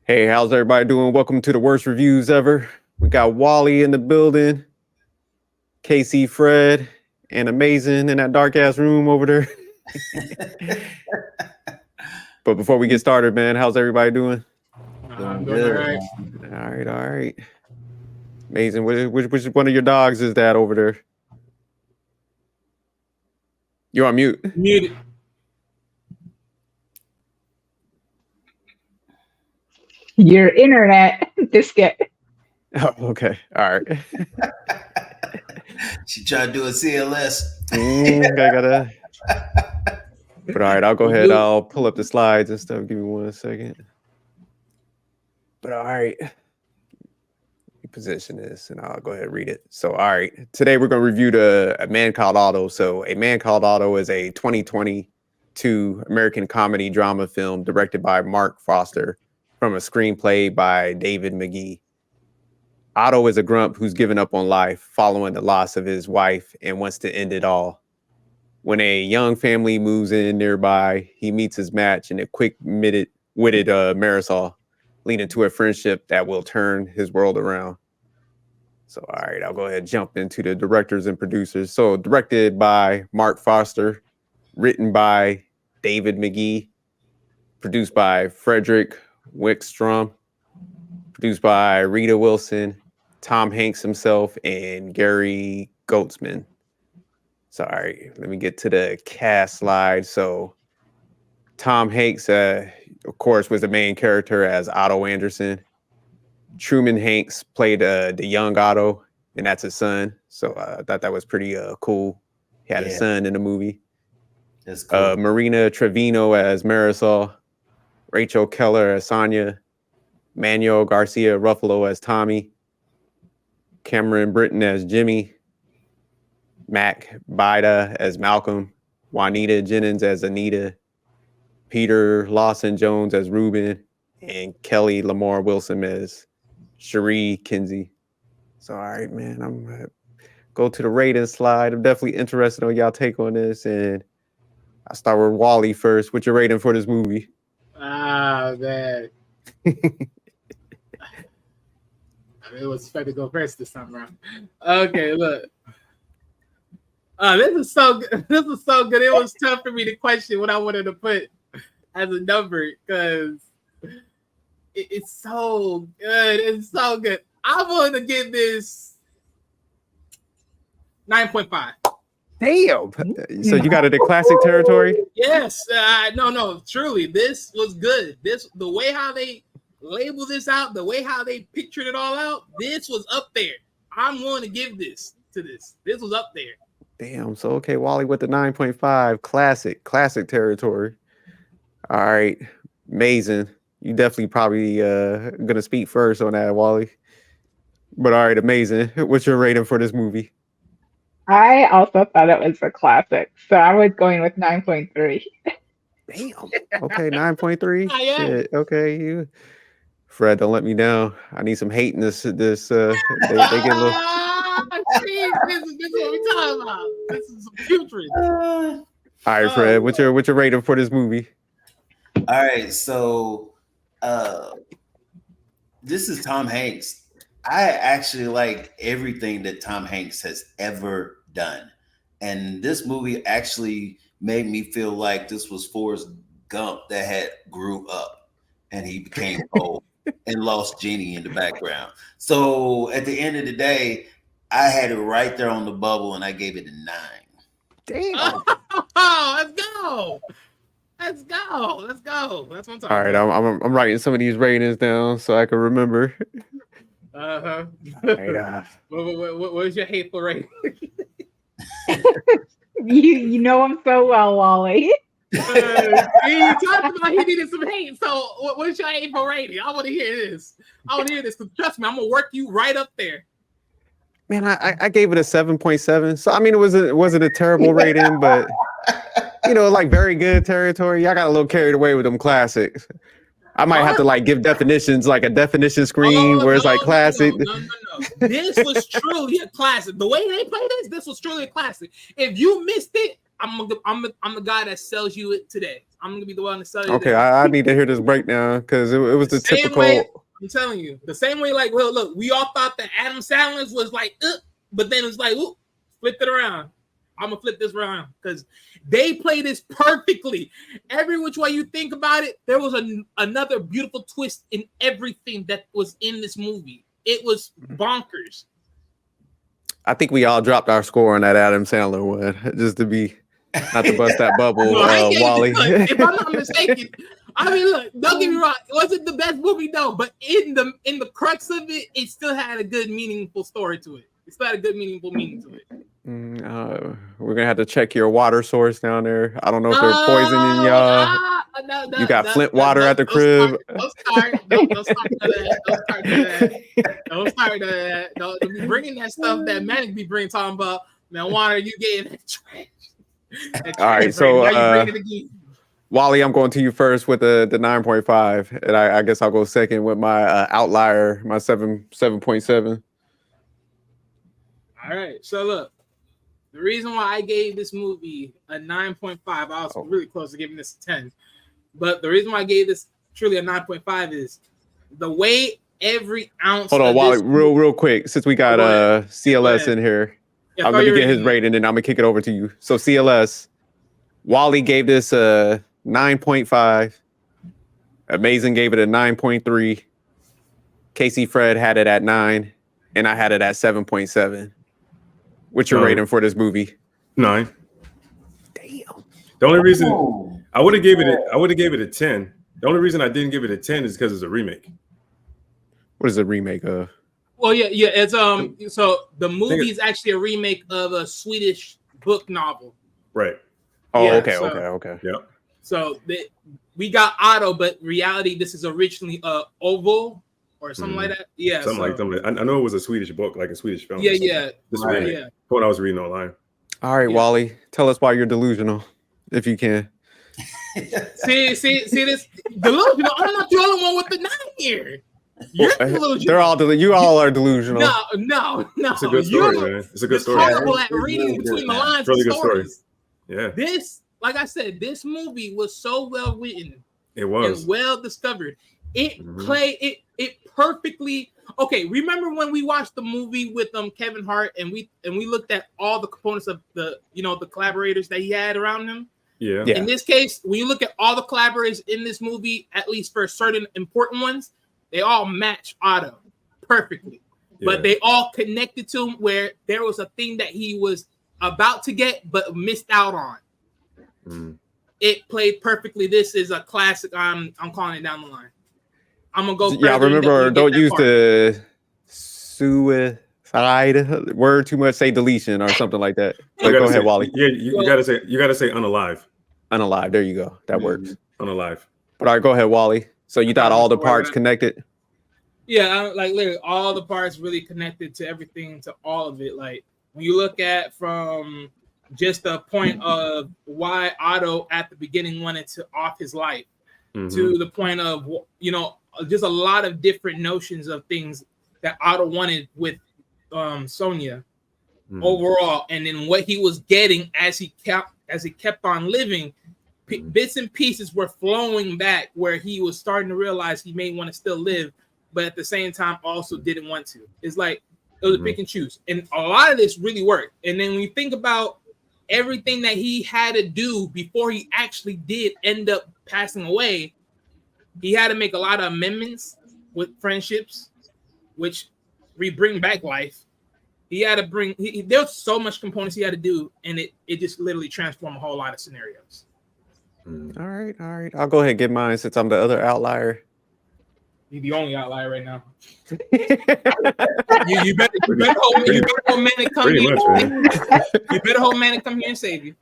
Hey, how's everybody doing? Welcome to the worst reviews ever. We got Wally in the building, KC Fred, and Amazing in that dark ass room over there. But before we get started, man, how's everybody doing? I'm doing all right. All right. Amazing. Which one of your dogs is that over there? You're on mute. Muted. Your internet biscuit. Oh, okay. All right. She tried to do a CLS. I gotta. But all right, I'll go ahead. I'll pull up the slides and stuff. Give me 1 second. But all right. Position this and I'll go ahead and read it. So, all right, today we're going to review A Man Called Otto. So, A Man Called Otto is a 2022 American comedy drama film directed by Mark Foster from a screenplay by David McGee. Otto is a grump who's given up on life following the loss of his wife and wants to end it all. When a young family moves in nearby, he meets his match in a quick-witted Marisol, leading to a friendship that will turn his world around. So, all right, I'll go ahead and jump into the directors and producers. So, directed by Mark Foster, written by David McGee, produced by Frederick Wickstrom, produced by Rita Wilson, Tom Hanks himself, and Gary Goetzman. So, all right, let me get to the cast slide. So, Tom Hanks, of course, was the main character as Otto Anderson. Truman Hanks played the young Otto, and that's his son. So I thought that was pretty cool. He had a son in the movie. That's cool. Marina Trevino as Marisol, Rachel Keller as Sonia, Manuel Garcia-Rulfo as Tommy, Cameron Britton as Jimmy, Mac Bida as Malcolm, Juanita Jennings as Anita, Peter Lawson Jones as Ruben, and Kelly Lamar Wilson as Cherie Kinsey. So, all right, man, I'm going to go to the rating slide. I'm definitely interested on y'all take on this. And I'll start with Wally first. What's your rating for this movie? Man. It was expected to go first this time around. Okay, look. This is so good. This is so good. It was tough for me to question what I wanted to put as a number because it's so good. It's so good. I'm going to give this 9.5. Damn. So you got it in classic territory? Yes. No. Truly, this was good. The way how they labeled this out, the way how they pictured it all out, this was up there. I'm going to give this to this. This was up there. Damn. So, okay, Wally with the 9.5. Classic territory. All right. Amazing. You definitely probably going to speak first on that, Wally. But all right, Amazing. What's your rating for this movie? I also thought it was a classic, so I was going with 9.3. Damn. Okay, 9.3. Yeah. Shit. Okay, you, Fred, don't let me down. I need some hate in this. They get a little. This is what we're talking about. This is some putrid. All right, Fred. What's your rating for this movie? All right, so this is Tom Hanks. I actually like everything that Tom Hanks has ever done. And this movie actually made me feel like this was Forrest Gump that had grew up and he became old and lost Jenny in the background. So at the end of the day, I had it right there on the bubble and I gave it a 9. Damn. Let's go. Let's go. Let's go. That's what I'm talking All right, about. I'm writing some of these ratings down so I can remember. Right, what is your hateful rating? You know him so well, Wally. You talked about he needed some hate. So what is your hateful rating? I want to hear this. Because trust me, I'm gonna work you right up there. Man, I gave it a 7.7. So I mean, it wasn't a terrible rating, but like very good territory. I got a little carried away with them classics. I might have to like give definitions, like a definition screen where it's like classic. No. This was truly a classic. The way they play this was truly a classic. If you missed it, I'm the guy that sells you it today. I'm gonna be the one to tell you. Okay, this. I need to hear this breakdown because it was the Same typical. way, I'm telling you, the same way. Like, well, look, we all thought that Adam Sandler's was like, but then it's like, ooh, flip it around. I'm gonna flip this around because they play this perfectly. Every which way you think about it, there was another beautiful twist in everything that was in this movie. It was bonkers. I think we all dropped our score on that Adam Sandler one, just to be not to bust that bubble, No, I gave Wally. look, if I'm not mistaken, I mean, look, don't get me wrong, it wasn't the best movie, no, but in the crux of it, it still had a good, meaningful story to it. It still had a good, meaningful meaning to it. We're gonna have to check your water source down there. I don't know if they're poisoning y'all. No, you got Flint water at the crib. Don't start that. Don't be bringing that stuff that Manic be bringing, talking about, man, water, you getting that trash. All right, so Wally, I'm going to you first with the 9.5, and I guess I'll go second with my outlier, my 7.7. All right, so look, the reason why I gave this movie a 9.5, I was really close to giving this a 10, but the reason why I gave this truly a 9.5 is the way every ounce. Hold on, Wally, real quick, since we got CLS in here. Yeah, I'm going to get his rating, and then I'm going to kick it over to you. So CLS, Wally gave this a 9.5. Amazing gave it a 9.3. Casey Fred had it at 9, and I had it at 7.7. What's your rating for this movie? 9. Damn. The only reason I would have gave it a 10. The only reason I didn't give it a 10 is because it's a remake. What is a remake of? Well, yeah, it's so the movie is actually a remake of a Swedish book novel. Right. Oh, yeah, okay. Yeah. So we got Otto, but reality, this is originally Oval or something like that. Yeah, something like. I know it was a Swedish book, like a Swedish film. Yeah. This remake. Yeah. What I was reading online. All right, Wally, tell us why you're delusional, if you can. see this delusional. I'm not the only one with the 9 here. You're delusional. They're all you all are delusional. No. It's a good story, man. It's a good story. Horrible at reading between the lines. Really good story. Yeah. This, like I said, this movie was so well written. It was and well discovered. It played it perfectly. Okay, remember when we watched the movie with Kevin Hart and we looked at all the components of the the collaborators that he had around him? Yeah. In this case, when you look at all the collaborators in this movie, at least for certain important ones, they all match Otto perfectly. Yeah. But they all connected to him where there was a thing that he was about to get but missed out on. It played perfectly. This is a classic. I'm calling it down the line. I'm gonna go. Yeah, remember, don't use the suicide word too much. Say deletion or something like that. But go ahead, Wally. Yeah, you gotta say unalive. Unalive. There you go. That works. Unalive. But all right, go ahead, Wally. So you thought all the parts connected? Yeah, like literally all the parts really connected to everything, to all of it. Like when you look at from just the point of why Otto at the beginning wanted to off his life to the point of, just a lot of different notions of things that Otto wanted with Sonia overall. And then what he was getting as he kept on living, bits and pieces were flowing back where he was starting to realize he may want to still live, but at the same time also didn't want to. It's like it was a pick and choose. And a lot of this really worked. And then when you think about everything that he had to do before he actually did end up passing away, he had to make a lot of amendments with friendships, which bring back life. He had to bring, there was so much components he had to do, and it just literally transformed a whole lot of scenarios. All right. I'll go ahead and get mine since I'm the other outlier. You're the only outlier right now. you better hold Manic come here. You better hold Manic come here and save you.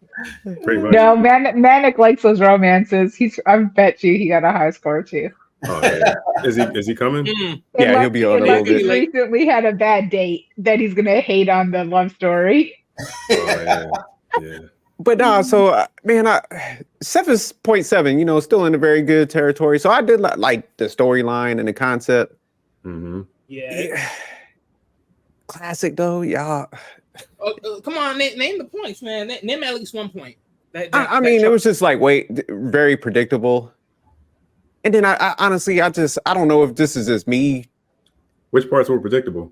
Pretty much. No, Manic likes those romances. I bet you he got a high score too. Oh, yeah. Is he coming? Yeah, he'll be on a little bit. He recently had a bad date that he's gonna hate on the love story. Oh, yeah. But no, so man, 7.7, still in a very good territory. So I did like the storyline and the concept. Yeah. Classic though, y'all. Come on, name the points, man. Name at least 1 point. I mean, it was just like very predictable. And then I honestly, I don't know if this is just me. Which parts were predictable?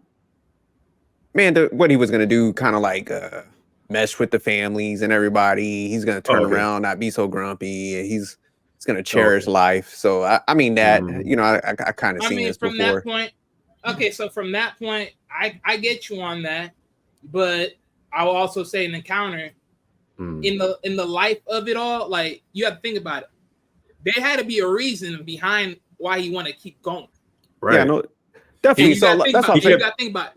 Man, what he was gonna do, kind of like mesh with the families and everybody. He's gonna turn around, not be so grumpy. He's gonna cherish life. So I mean that I kind of seen this from before. That point, okay, so from that point, I get you on that, but I will also say in the counter, in the life of it all, like you have to think about it. There had to be a reason behind why he want to keep going. Right. Yeah, no, definitely. So that's what you got to think about.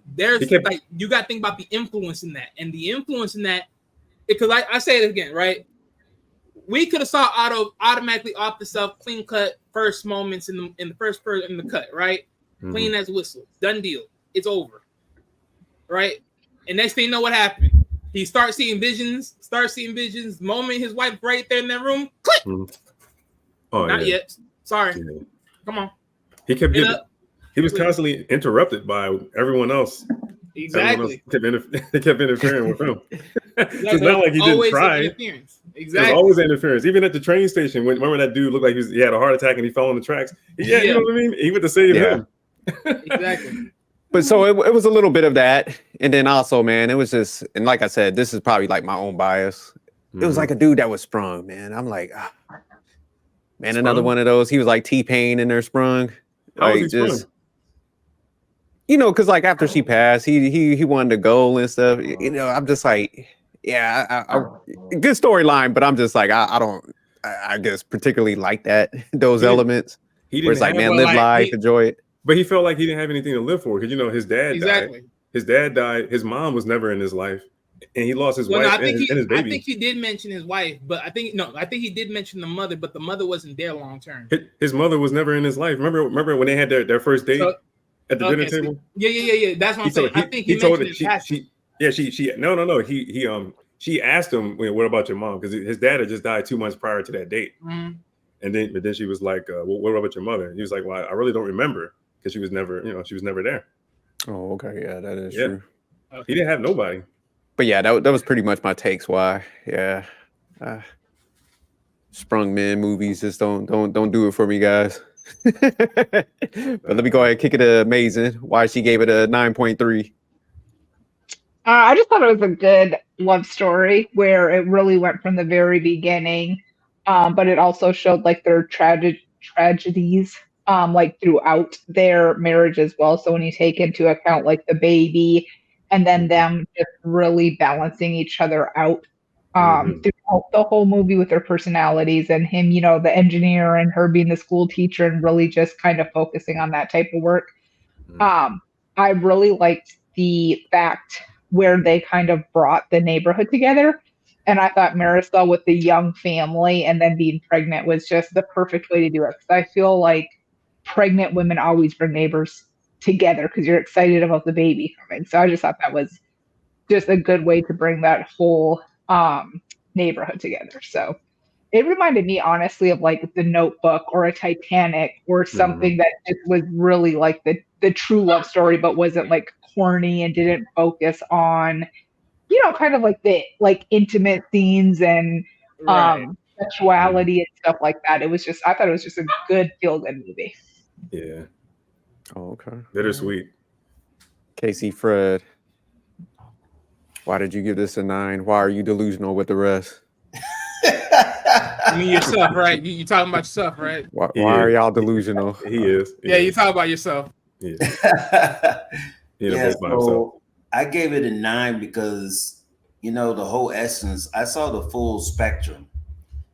You got to think about the influence in that, and the influence in that, because I say it again, right? We could have saw Otto automatically off the self, clean cut first moments in the cut, right? Clean as whistle, done deal. It's over, right? And next thing you know, what happened? He starts seeing visions. The moment his wife right there in that room, click. Not yet. Sorry. Yeah. Come on. He was constantly interrupted by everyone else. Exactly. They kept interfering with him. It's not like he didn't try. Exactly. There's always interference. Even at the train station, remember that dude looked like he had a heart attack and he fell on the tracks? Yeah, you know what I mean? He went to save him. Exactly. But so it was a little bit of that. And then also, man, it was just, and like I said, this is probably like my own bias. It was like a dude that was sprung, man. I'm like, man, sprung? Another one of those. He was like T-Pain in there sprung. How was he sprung? Because like after she passed, he wanted to go and stuff. I'm just like, yeah, good storyline, but I'm just like, I don't, I guess particularly like those elements. Where it's like, man, live life, enjoy it. But he felt like he didn't have anything to live for because his dad died. His dad died. His mom was never in his life, and he lost his wife and his baby. I think he did mention his wife, but I think he did mention the mother, but the mother wasn't there long term. His mother was never in his life. Remember when they had their first date at the dinner table? Yeah. That's what I'm saying. I think he told it. She asked him, "What about your mom?" Because his dad had just died 2 months prior to that date. And then she was like, well, "What about your mother?" And he was like, "Well, I really don't remember because she was never there." Oh, okay, yeah, that is true. Okay. He didn't have nobody. But yeah, that was pretty much my takes. Why, yeah, sprung men movies just don't do it for me, guys. But let me go ahead and kick it to Amazing. Why she gave it a 9.3. I just thought it was a good love story where it really went from the very beginning, but it also showed like their tragedies like throughout their marriage as well. So when you take into account like the baby and then them just really balancing each other out throughout the whole movie with their personalities, and him, the engineer, and her being the school teacher, and really just kind of focusing on that type of work. I really liked the fact where they kind of brought the neighborhood together. And I thought Marisol with the young family and then being pregnant was just the perfect way to do it. Because I feel like pregnant women always bring neighbors together because you're excited about the baby coming. So I just thought that was just a good way to bring that whole neighborhood together. So it reminded me honestly of like The Notebook or a Titanic or something that just was really like the true love story, but wasn't like corny and didn't focus on, kind of like the like intimate scenes and sexuality and stuff like that. I thought it was just a good feel-good movie. Yeah. Oh, okay. Bittersweet. Casey, Fred, why did you give this a 9? Why are you delusional with the rest? You mean yourself, right? You talking about yourself, right? Why are y'all delusional? He is. Yeah, you talk about yourself. Yeah. So I gave it a 9 because the whole essence. I saw the full spectrum.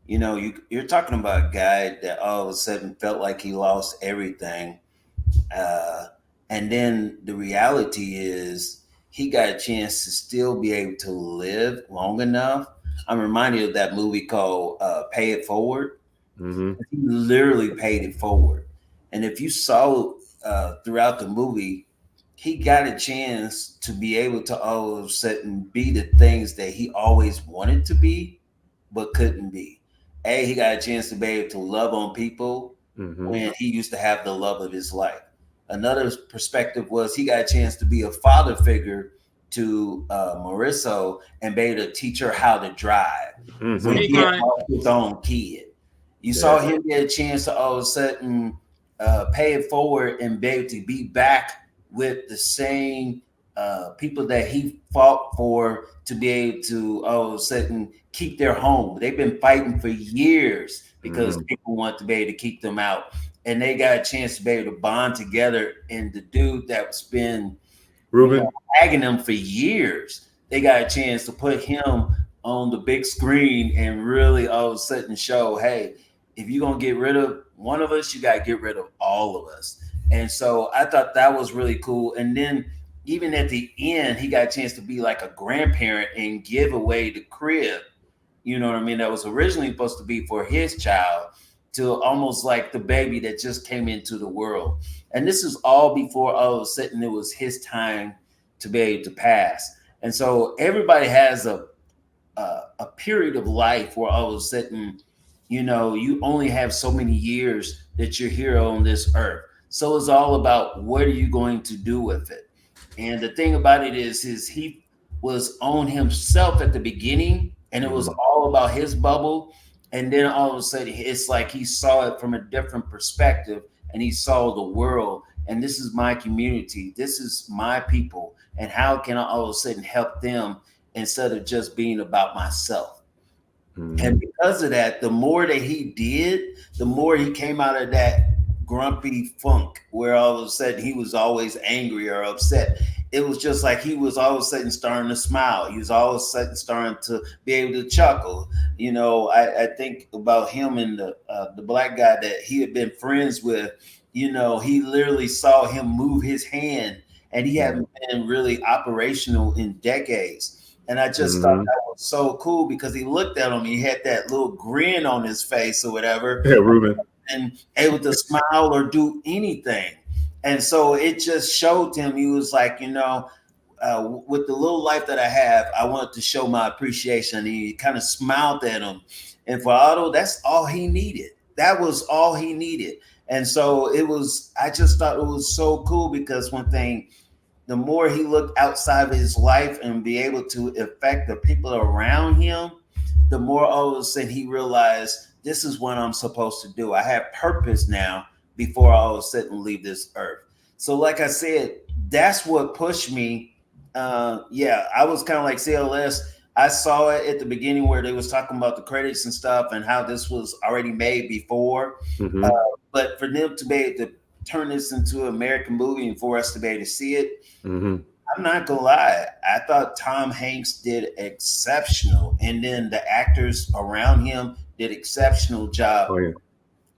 You're talking about a guy that all of a sudden felt like he lost everything, and then the reality is he got a chance to still be able to live long enough. I'm reminded of that movie called Pay It Forward. He literally paid it forward. And if you saw throughout the movie, he got a chance to be able to all of a sudden be the things that he always wanted to be, but couldn't be. He got a chance to be able to love on people when he used to have the love of his life. Another perspective was he got a chance to be a father figure to Mauricio and be able to teach her how to drive Mhm. when Hey, he had Con. lost his own kid. You saw him get a chance to all of a sudden pay it forward and be able to be back with the same people that he fought for to be able to all of a sudden keep their home. They've been fighting for years because people want to be able to keep them out. And they got a chance to be able to bond together. And the dude that's been Ruben, tagging them for years, they got a chance to put him on the big screen and really all of a sudden show, hey, if you're going to get rid of one of us, you got to get rid of all of us. And so I thought that was really cool. And then even at the end, he got a chance to be like a grandparent and give away the crib, you know what I mean, that was originally supposed to be for his child, to almost like the baby that just came into the world. And this is all before all of a sudden it was his time to be able to pass. And so everybody has a period of life where all of a sudden, you know, you only have so many years that you're here on this earth. So it's all about what are you going to do with it. And the thing about it is he was on himself at the beginning, and it was all about his bubble. And then all of a sudden, it's like he saw it from a different perspective, and he saw the world. And this is my community. This is my people. And how can I all of a sudden help them instead of just being about myself? And because of that, the more that he did, the more he came out of that grumpy funk where all of a sudden he was always angry or upset. It was just like he was all of a sudden starting to smile. He was all of a sudden starting to be able to chuckle. You know, I think about him and the black guy that he had been friends with. You know, he literally saw him move his hand, and he hadn't been really operational in decades. And I just thought that was so cool because he looked at him, he had that little grin on his face or whatever. Yeah, Ruben. And able to smile or do anything. And so it just showed him, he was like, you know, with the little life that I have, I wanted to show my appreciation. And he kind of smiled at him. And for Otto, that's all he needed. That was all he needed. And so it was, I just thought it was so cool because one thing, the more he looked outside of his life and be able to affect the people around him, the more all of a sudden he realized this is what I'm supposed to do. I have purpose now before I all of a sudden leave this earth. So like I said, that's what pushed me. I was kind of like CLS. I saw it at the beginning where they was talking about the credits and stuff and how this was already made before. But for them to be able to turn this into an American movie and for us to be able to see it, I'm not gonna lie, I thought Tom Hanks did exceptional, and then the actors around him did exceptional job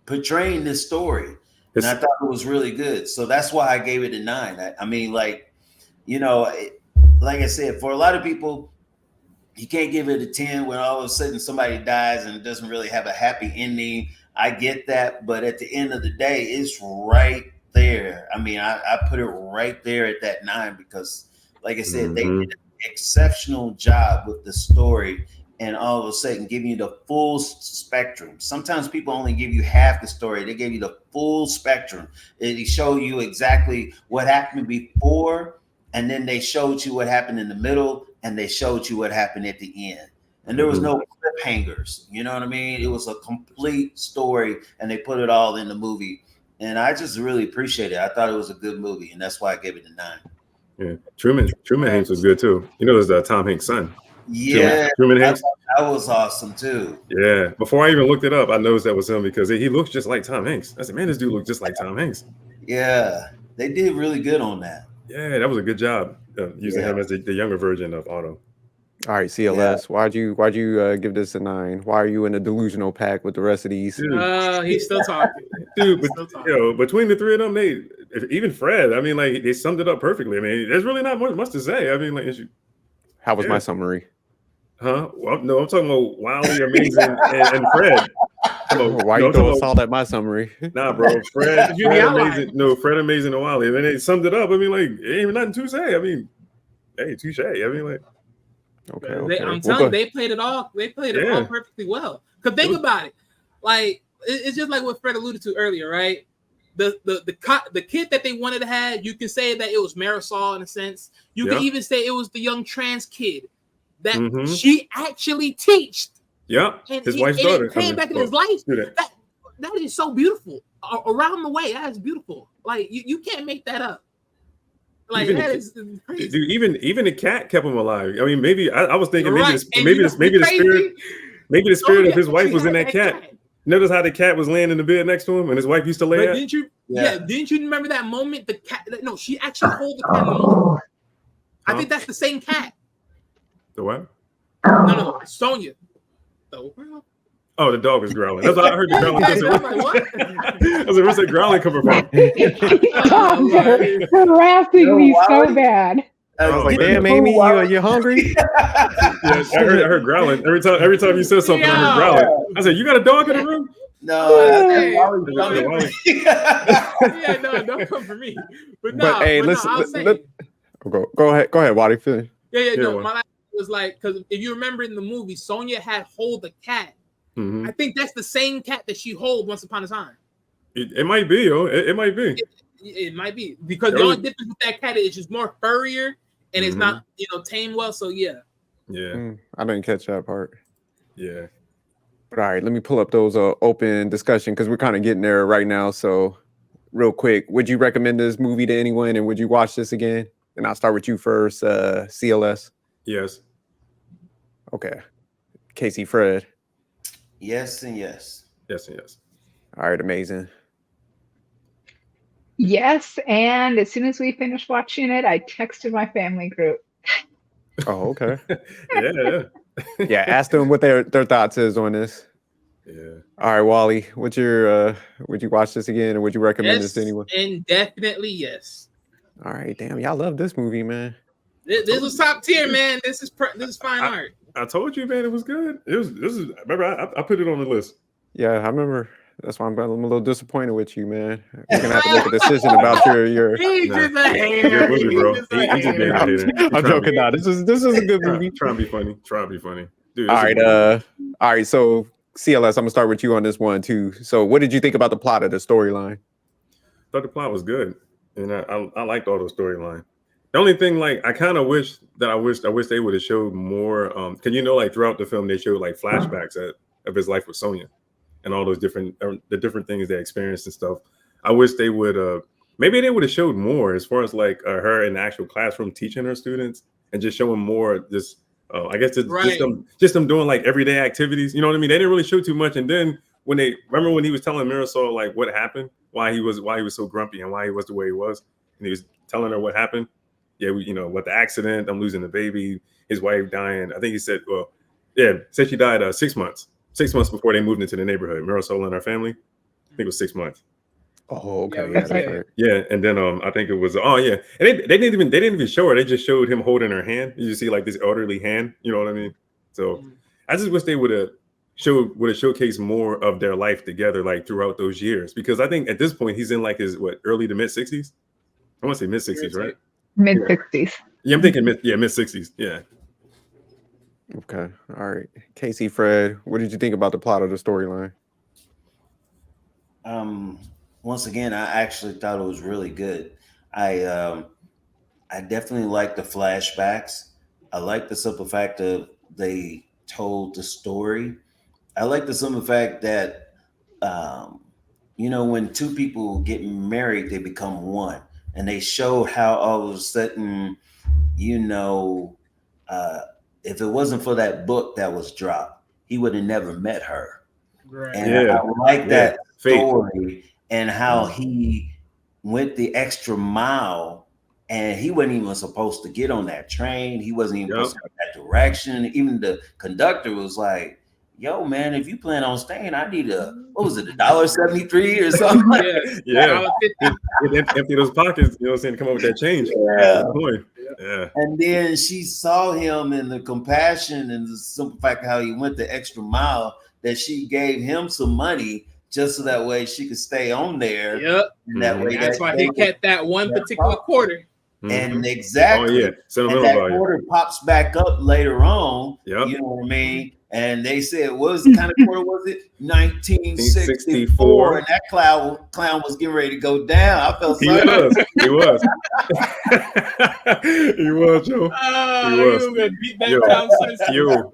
portraying this story. And I thought it was really good. So that's why I gave it a 9. I mean, like, you know, like I said, for a lot of people, you can't give it a 10 when all of a sudden somebody dies and it doesn't really have a happy ending. I get that, but at the end of the day, it's right there. I mean, I put it right there at that 9 because, like I said, they did an exceptional job with the story and all of a sudden giving you the full spectrum. Sometimes people only give you half the story. They gave you the full spectrum. They show you exactly what happened before, and then they showed you what happened in the middle, and they showed you what happened at the end. And there was no cliffhangers. You know what I mean? It was a complete story, and they put it all in the movie. And I just really appreciate it. I thought it was a good movie, and that's why I gave it a 9. Yeah, Truman Hanks was good too. You know, there's Tom Hanks' son. Yeah, Truman Hanks. That was awesome too. Yeah, before I even looked it up, I noticed that was him because he looks just like Tom Hanks. I said, man, this dude looks just like Tom Hanks. Yeah, they did really good on that. Yeah, that was a good job using him as the younger version of Otto. All right, CLS. Why'd you give this a 9? Why are you in a delusional pack with the rest of these? He's still talking. Dude, between the three of them, even Fred, I mean, like, they summed it up perfectly. I mean, there's really not much to say. I mean, like, how was my summary? Huh? Well, no, I'm talking about Wiley, Amazing, and Fred. Why you throwing salt at my summary? Nah, bro. Fred Amazing. No, Fred Amazing and Wiley. And then they summed it up. I mean, like, it ain't even nothing to say. I mean, hey, touche. I mean, like, okay. I'm telling you, they played it all. They played it all perfectly well. Because think about it. Like, it's just like what Fred alluded to earlier, right? the kid that they wanted to have, you can say that it was Marisol in a sense. You can even say it was the young trans kid that she actually teached. Yeah, his wife's daughter. It came back in his life. That is so beautiful. Around the way, that is beautiful. Like you can't make that up. Like even that is crazy. Dude, even the cat kept him alive. I mean, maybe I was thinking maybe the spirit of his wife was in that cat. Notice how the cat was laying in the bed next to him, and his wife used to lay. Didn't you? Yeah. Didn't you remember that moment? The cat. No, she actually hold the cat in the moment. I think that's the same cat. The what? No, Sonya. Oh, the dog was growling. That's what I heard. The growling. I was like, what? I was like, where's that growling coming from? Harassing me so bad. I was like, damn, Amy, you hungry? I heard growling. Every time you said something, I heard growling. I said, you got a dog in the room? No, don't come for me. But hey, listen. Go ahead, Wadi. Finish. No, my last was like, because if you remember in the movie, Sonya had hold the cat. I think that's the same cat that she hold once upon a time. It might be, it might be. It might be because the only difference with that cat is just more furrier and it's not, tamed well. So yeah. I didn't catch that part. Yeah. But all right, let me pull up those open discussion because we're kind of getting there right now. So real quick, would you recommend this movie to anyone, and would you watch this again? And I'll start with you first, CLS. Yes. Okay. Casey, Fred. Yes and yes. Yes and yes. All right, amazing. Yes, and as soon as we finished watching it, I texted my family group. Oh, okay. Yeah. Ask them what their thoughts is on this. Yeah. All right, Wally, what's your would you watch this again, or would you recommend this to anyone? And definitely yes. All right, damn, y'all love this movie, man. This was top tier, man. This is fine art. I told you, man, it was good. Remember, I put it on the list. Yeah, I remember. That's why I'm a little disappointed with you, man. We're gonna have to make a decision about your. He's just a hater. I'm joking. Now, this is a good movie. Try and be funny. Dude, all right. So CLS, I'm gonna start with you on this one too. So, what did you think about the plot of the storyline? I thought the plot was good, and I liked all the storyline. The only thing, like, I kind of wish they would have showed more. Cause like throughout the film, they showed like flashbacks of his life with Sonya. And all those different things they experienced and stuff. I wish they would maybe they would have showed more as far as like her in the actual classroom teaching her students and just showing more just just them doing like everyday activities. You know what I mean? They didn't really show too much. And then when he was telling Marisol like what happened, why he was so grumpy and why he was the way he was, and he was telling her what happened. Yeah, what the accident, I'm losing the baby, his wife dying. I think he said, said she died 6 months. 6 months before they moved into the neighborhood, Marisol and her family. I think it was 6 months. Oh, okay. Yeah, and then I think it was and they didn't even show her. They just showed him holding her hand. You see like this elderly hand. You know what I mean? So I just wish they would have showcased more of their life together, like throughout those years. Because I think at this point he's in like his early to mid 60s. I want to say mid 60s, right? Mid 60s. Yeah, I'm thinking mid 60s. Yeah. Okay. All right. Casey, Fred, what did you think about the plot of the storyline? Once again, I actually thought it was really good. I definitely like the flashbacks. I like the simple fact of they told the story. I like the simple fact that when two people get married, they become one. And they showed how all of a sudden, if it wasn't for that book that was dropped, he would have never met her. Right. And I like that story and how he went the extra mile, and he wasn't even supposed to get on that train. He wasn't even supposed to go that direction. Even the conductor was like, yo, man, if you plan on staying, I need $1.73 or something. Yeah. Empty those pockets, come up with that change. Yeah. And then she saw him in the compassion and the simple fact how he went the extra mile, that she gave him some money just so that way she could stay on there. Yep. And that way that's why he kept that one particular quarter. And exactly, Oh yeah, sentimental and that value. quarter pops back up later on. Yep. You know what I mean? And they said, what was the kind of quarter was it? 1964. And that clown was getting ready to go down. I felt He sorry. was. He was. He was, Joe. He was. Beat that clown senseless.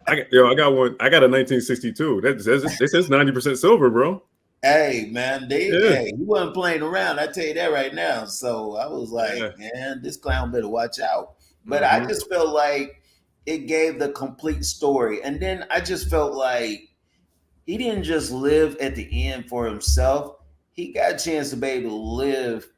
I got one. I got a 1962. That says 90% silver, bro. Hey man, he wasn't playing around. I tell you that right now. So I was like, man, this clown better watch out. But I just felt like it gave the complete story. And then I just felt like he didn't just live at the end for himself. He got a chance to be able to live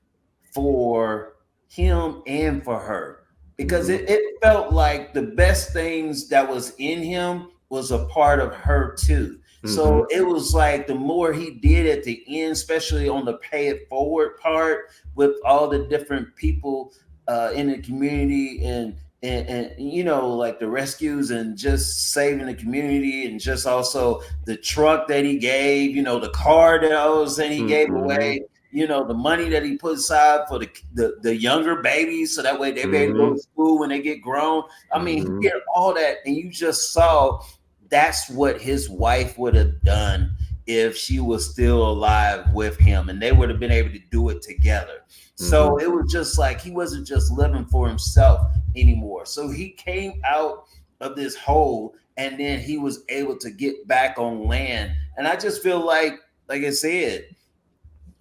for him and for her. Because it felt like the best things that was in him was a part of her too. So it was like the more he did at the end, especially on the pay it forward part with all the different people in the community and you know, like the rescues and just saving the community, and just also the truck that he gave, you know, the car that I was saying he gave away, you know, the money that he put aside for the younger babies so that way they be able to go to school when they get grown. I mean, he did all that, and you just saw that's what his wife would have done if she was still alive with him, and they would have been able to do it together. So it was just like he wasn't just living for himself anymore. So he came out of this hole, and then he was able to get back on land. And I just feel like I said,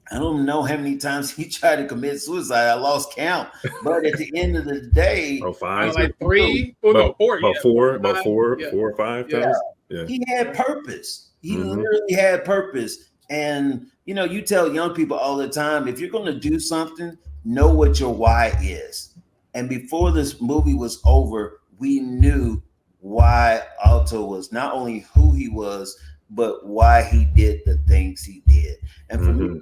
I don't know how many times he tried to commit suicide. I lost count. But at the end of the day, five, like 3, about 4, about four or five times. Yeah. He had purpose. He literally had purpose. And you know, you tell young people all the time, if you're going to do something, know what your why is. And before this movie was over, we knew why Otto was not only who he was, but why he did the things he did. And for me,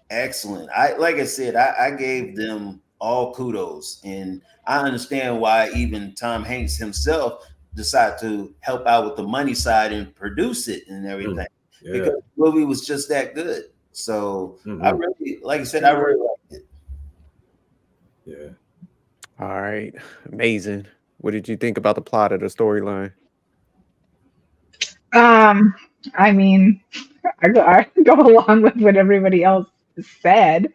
excellent. Like I said, I gave them all kudos, and I understand why even Tom Hanks himself decided to help out with the money side and produce it and everything. Because the movie was just that good. So I really, like I said, I really liked it. Yeah. All right. Amazing. What did you think about the plot of the storyline? I mean, I go along with what everybody else said.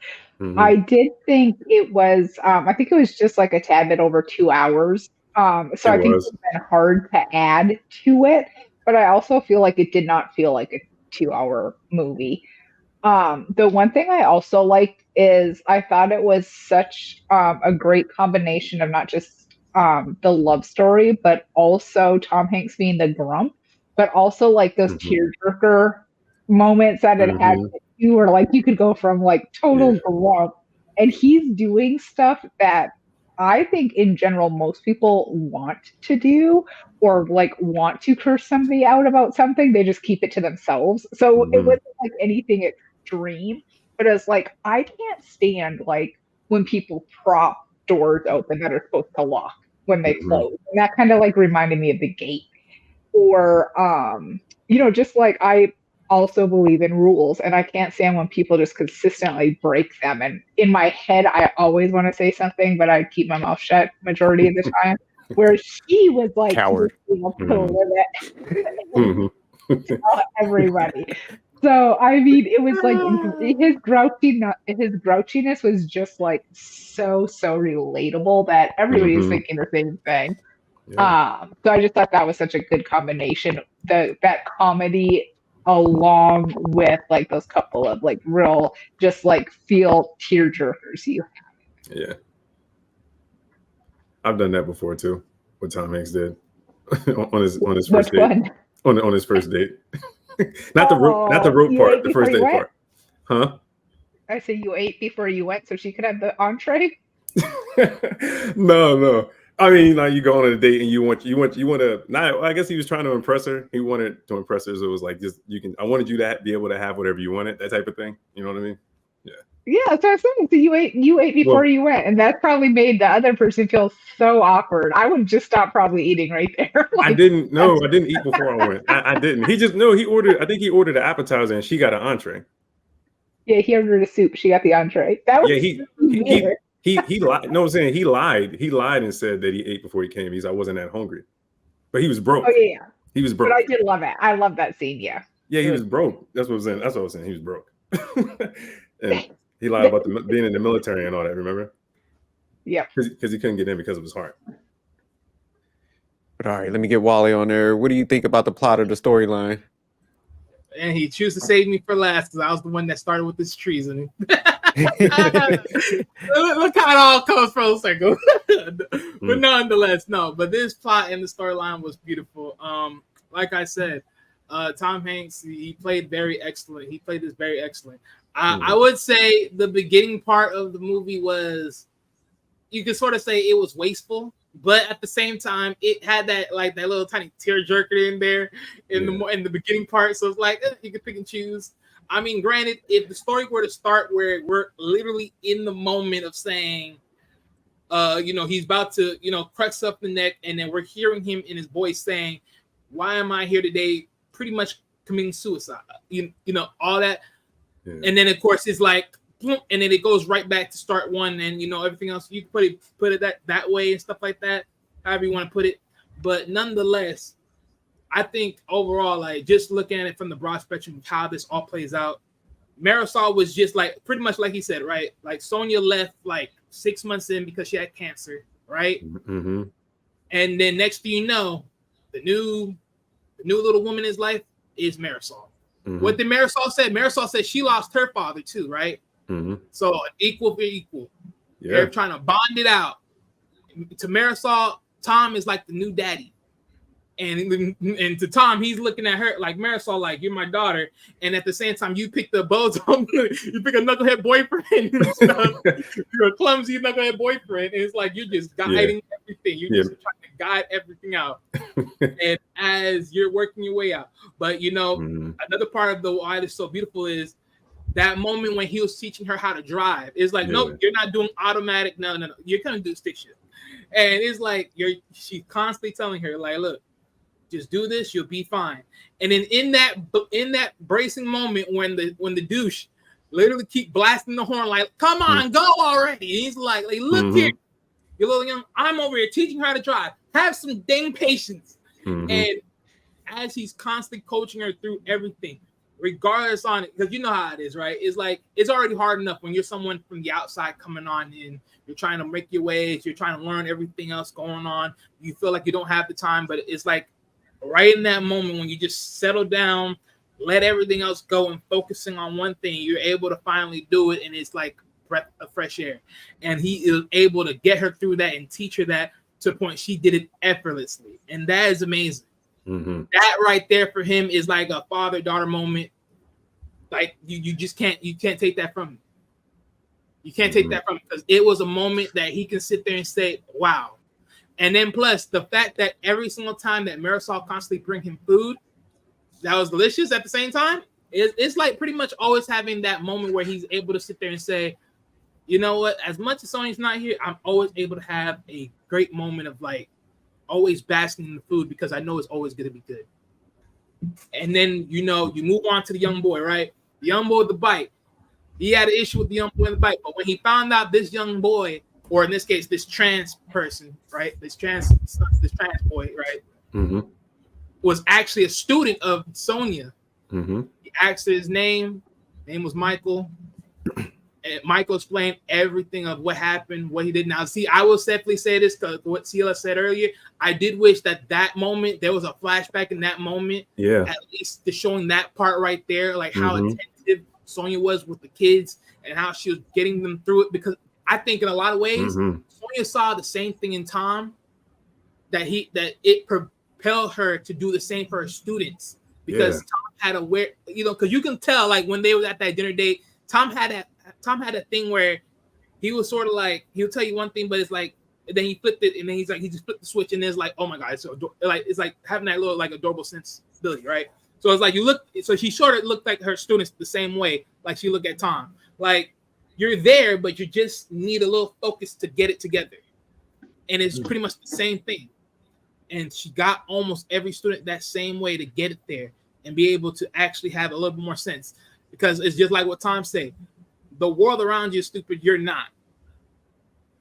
I did think it was, I think it was just like a tad bit over 2 hours. So I think it's been hard to add to it, but I also feel like it did not feel like a 2-hour movie. The one thing I also liked is I thought it was such a great combination of not just the love story, but also Tom Hanks being the grump, but also like those tearjerker moments that it had with you, where like you could go from like total grump, and he's doing stuff that I think in general most people want to do, or like want to curse somebody out about something. They just keep it to themselves. So it wasn't like anything extreme, but it's like I can't stand like when people prop doors open that are supposed to lock when they close. And that kind of like reminded me of the gate. Or you know, just like I also believe in rules, and I can't stand when people just consistently break them. And in my head, I always want to say something, but I keep my mouth shut majority of the time. Where she was like, Coward. Everybody. So I mean, it was like his grouchiness was just like so relatable that everybody was thinking the same thing. So I just thought that was such a good combination. That comedy along with like those couple of like real just like feel tear jerkers you have. Yeah. I've done that before too. What Tom Hanks did on his first date. On his first date. not the rope part, the first date part. Huh? I said you ate before you went so she could have the entree. No. I mean, like you go on a date and you want to. Not, I guess he was trying to impress her. He wanted to impress her, so it was like just I wanted you to be able to have whatever you wanted, that type of thing. You know what I mean? Yeah. Yeah, that's what I'm saying. So you ate before you went, and that probably made the other person feel so awkward. I would just stop probably eating right there. Like, I didn't eat before I went. I didn't. He ordered. I think he ordered an appetizer and she got an entree. Yeah, he ordered a soup. She got the entree. That was he he lied. No, I'm saying he lied. He lied and said that he ate before he came. He's I wasn't that hungry, but he was broke. Oh yeah. He was broke. But I did love it. I love that scene. Yeah. Yeah, he was broke. That's what I was saying. That's what I was saying. He was broke, and he lied about being in the military and all that. Remember? Yeah. Because he couldn't get in because of his heart. But all right, let me get Wally on there. What do you think about the plot of the storyline? And he chose to save me for last because I was the one that started with this treason. Look how it all comes full circle. But nonetheless, no. But this plot and the storyline was beautiful. Like I said, Tom Hanks, he played very excellent. He played this very excellent. I would say the beginning part of the movie was, you could sort of say it was wasteful, but at the same time, it had that little tiny tearjerker in there in the beginning part. So it's like you could pick and choose. I mean, granted, if the story were to start where we're literally in the moment of saying, he's about to, crux up the neck, and then we're hearing him in his voice saying, "Why am I here today?" Pretty much committing suicide. All that, and then of course it's like, and then it goes right back to start one, and everything else. You can put it that way and stuff like that, however you want to put it. But nonetheless, I think overall, like just looking at it from the broad spectrum of how this all plays out, Marisol was just like pretty much like he said, right? Like Sonia left like 6 months in because she had cancer, right? Mm-hmm. And then next thing you know, the new little woman in his life is Marisol. Mm-hmm. What did Marisol say? Marisol said she lost her father too, right? Mm-hmm. So equal for equal. Yeah. They're trying to bond it out. To Marisol, Tom is like the new daddy. And to Tom, he's looking at her like, Marisol, like, you're my daughter. And at the same time, you pick the bozo, you pick a knucklehead boyfriend and stuff. You're a clumsy knucklehead boyfriend. And it's like, you're just guiding everything. You're just trying to guide everything out. And as you're working your way out. But, another part of the why it's so beautiful is that moment when he was teaching her how to drive. It's like, no, you're not doing automatic. No. You're going to do stick shift. And it's like, she's constantly telling her, like, look, just do this, you'll be fine. And then in that bracing moment when the douche literally keep blasting the horn, like, come on, go already. And he's like, look here, you're little young. I'm over here teaching her how to drive. Have some dang patience. And as he's constantly coaching her through everything, regardless on it, because you know how it is, right? It's like it's already hard enough when you're someone from the outside coming on in. You're trying to make your ways. You're trying to learn everything else going on. You feel like you don't have the time, but it's like right in that moment when you just settle down, let everything else go, and focusing on one thing, you're able to finally do it, and it's like breath of fresh air. And he is able to get her through that and teach her that to the point she did it effortlessly, and that is amazing. That right there for him is like a father-daughter moment. Like you just can't take that from him. You can't take that from him because it was a moment that he can sit there and say, wow. And then plus the fact that every single time that Marisol constantly bring him food that was delicious at the same time, it's like pretty much always having that moment where he's able to sit there and say, you know what, as much as Sonya's not here, I'm always able to have a great moment of like always basking in the food because I know it's always going to be good. And then, you move on to the young boy, right? The young boy with the bike. He had an issue with the young boy with the bike, but when he found out this young boy, or in this case, this trans person, right? This trans boy, right? Was actually a student of Sonia. He asked his name. Name was Michael. And Michael explained everything of what happened, what he did. Now, see, I will definitely say this because what Ciela said earlier. I did wish that moment, there was a flashback in that moment. Yeah. At least to showing that part right there, like how attentive Sonia was with the kids and how she was getting them through it. Because I think in a lot of ways, Sonia saw the same thing in Tom, that it propelled her to do the same for her students. Because Tom had because you can tell, like when they were at that dinner date, Tom had a thing where he was sort of like, he'll tell you one thing, but it's like, and then he flipped it, and then he's like, he just flipped the switch, and it's like, oh my god, it's like having that little like adorable sensibility, right? So it's like so she sort of looked like her students the same way, like she looked at Tom. Like you're there, but you just need a little focus to get it together, and it's pretty much the same thing. And she got almost every student that same way to get it there and be able to actually have a little bit more sense, because it's just like what Tom said. The world around you is stupid. You're not.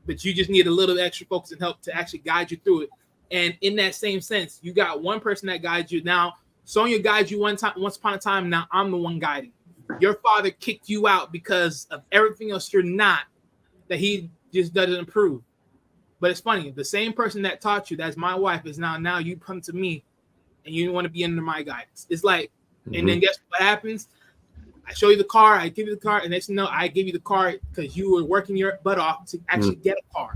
but you just need a little extra focus and help to actually guide you through it. And in that same sense, you got one person that guides you. Now, Sonya guides you once upon a time. Now I'm the one guiding. Your father kicked you out because of everything else you're not, that he just doesn't approve. But it's funny, the same person that taught you, that's my wife, is now you come to me and you want to be under my guidance. It's like, and then guess what happens? I show you the car, I give you the car, and next thing you know, I give you the car because you were working your butt off to actually get a car.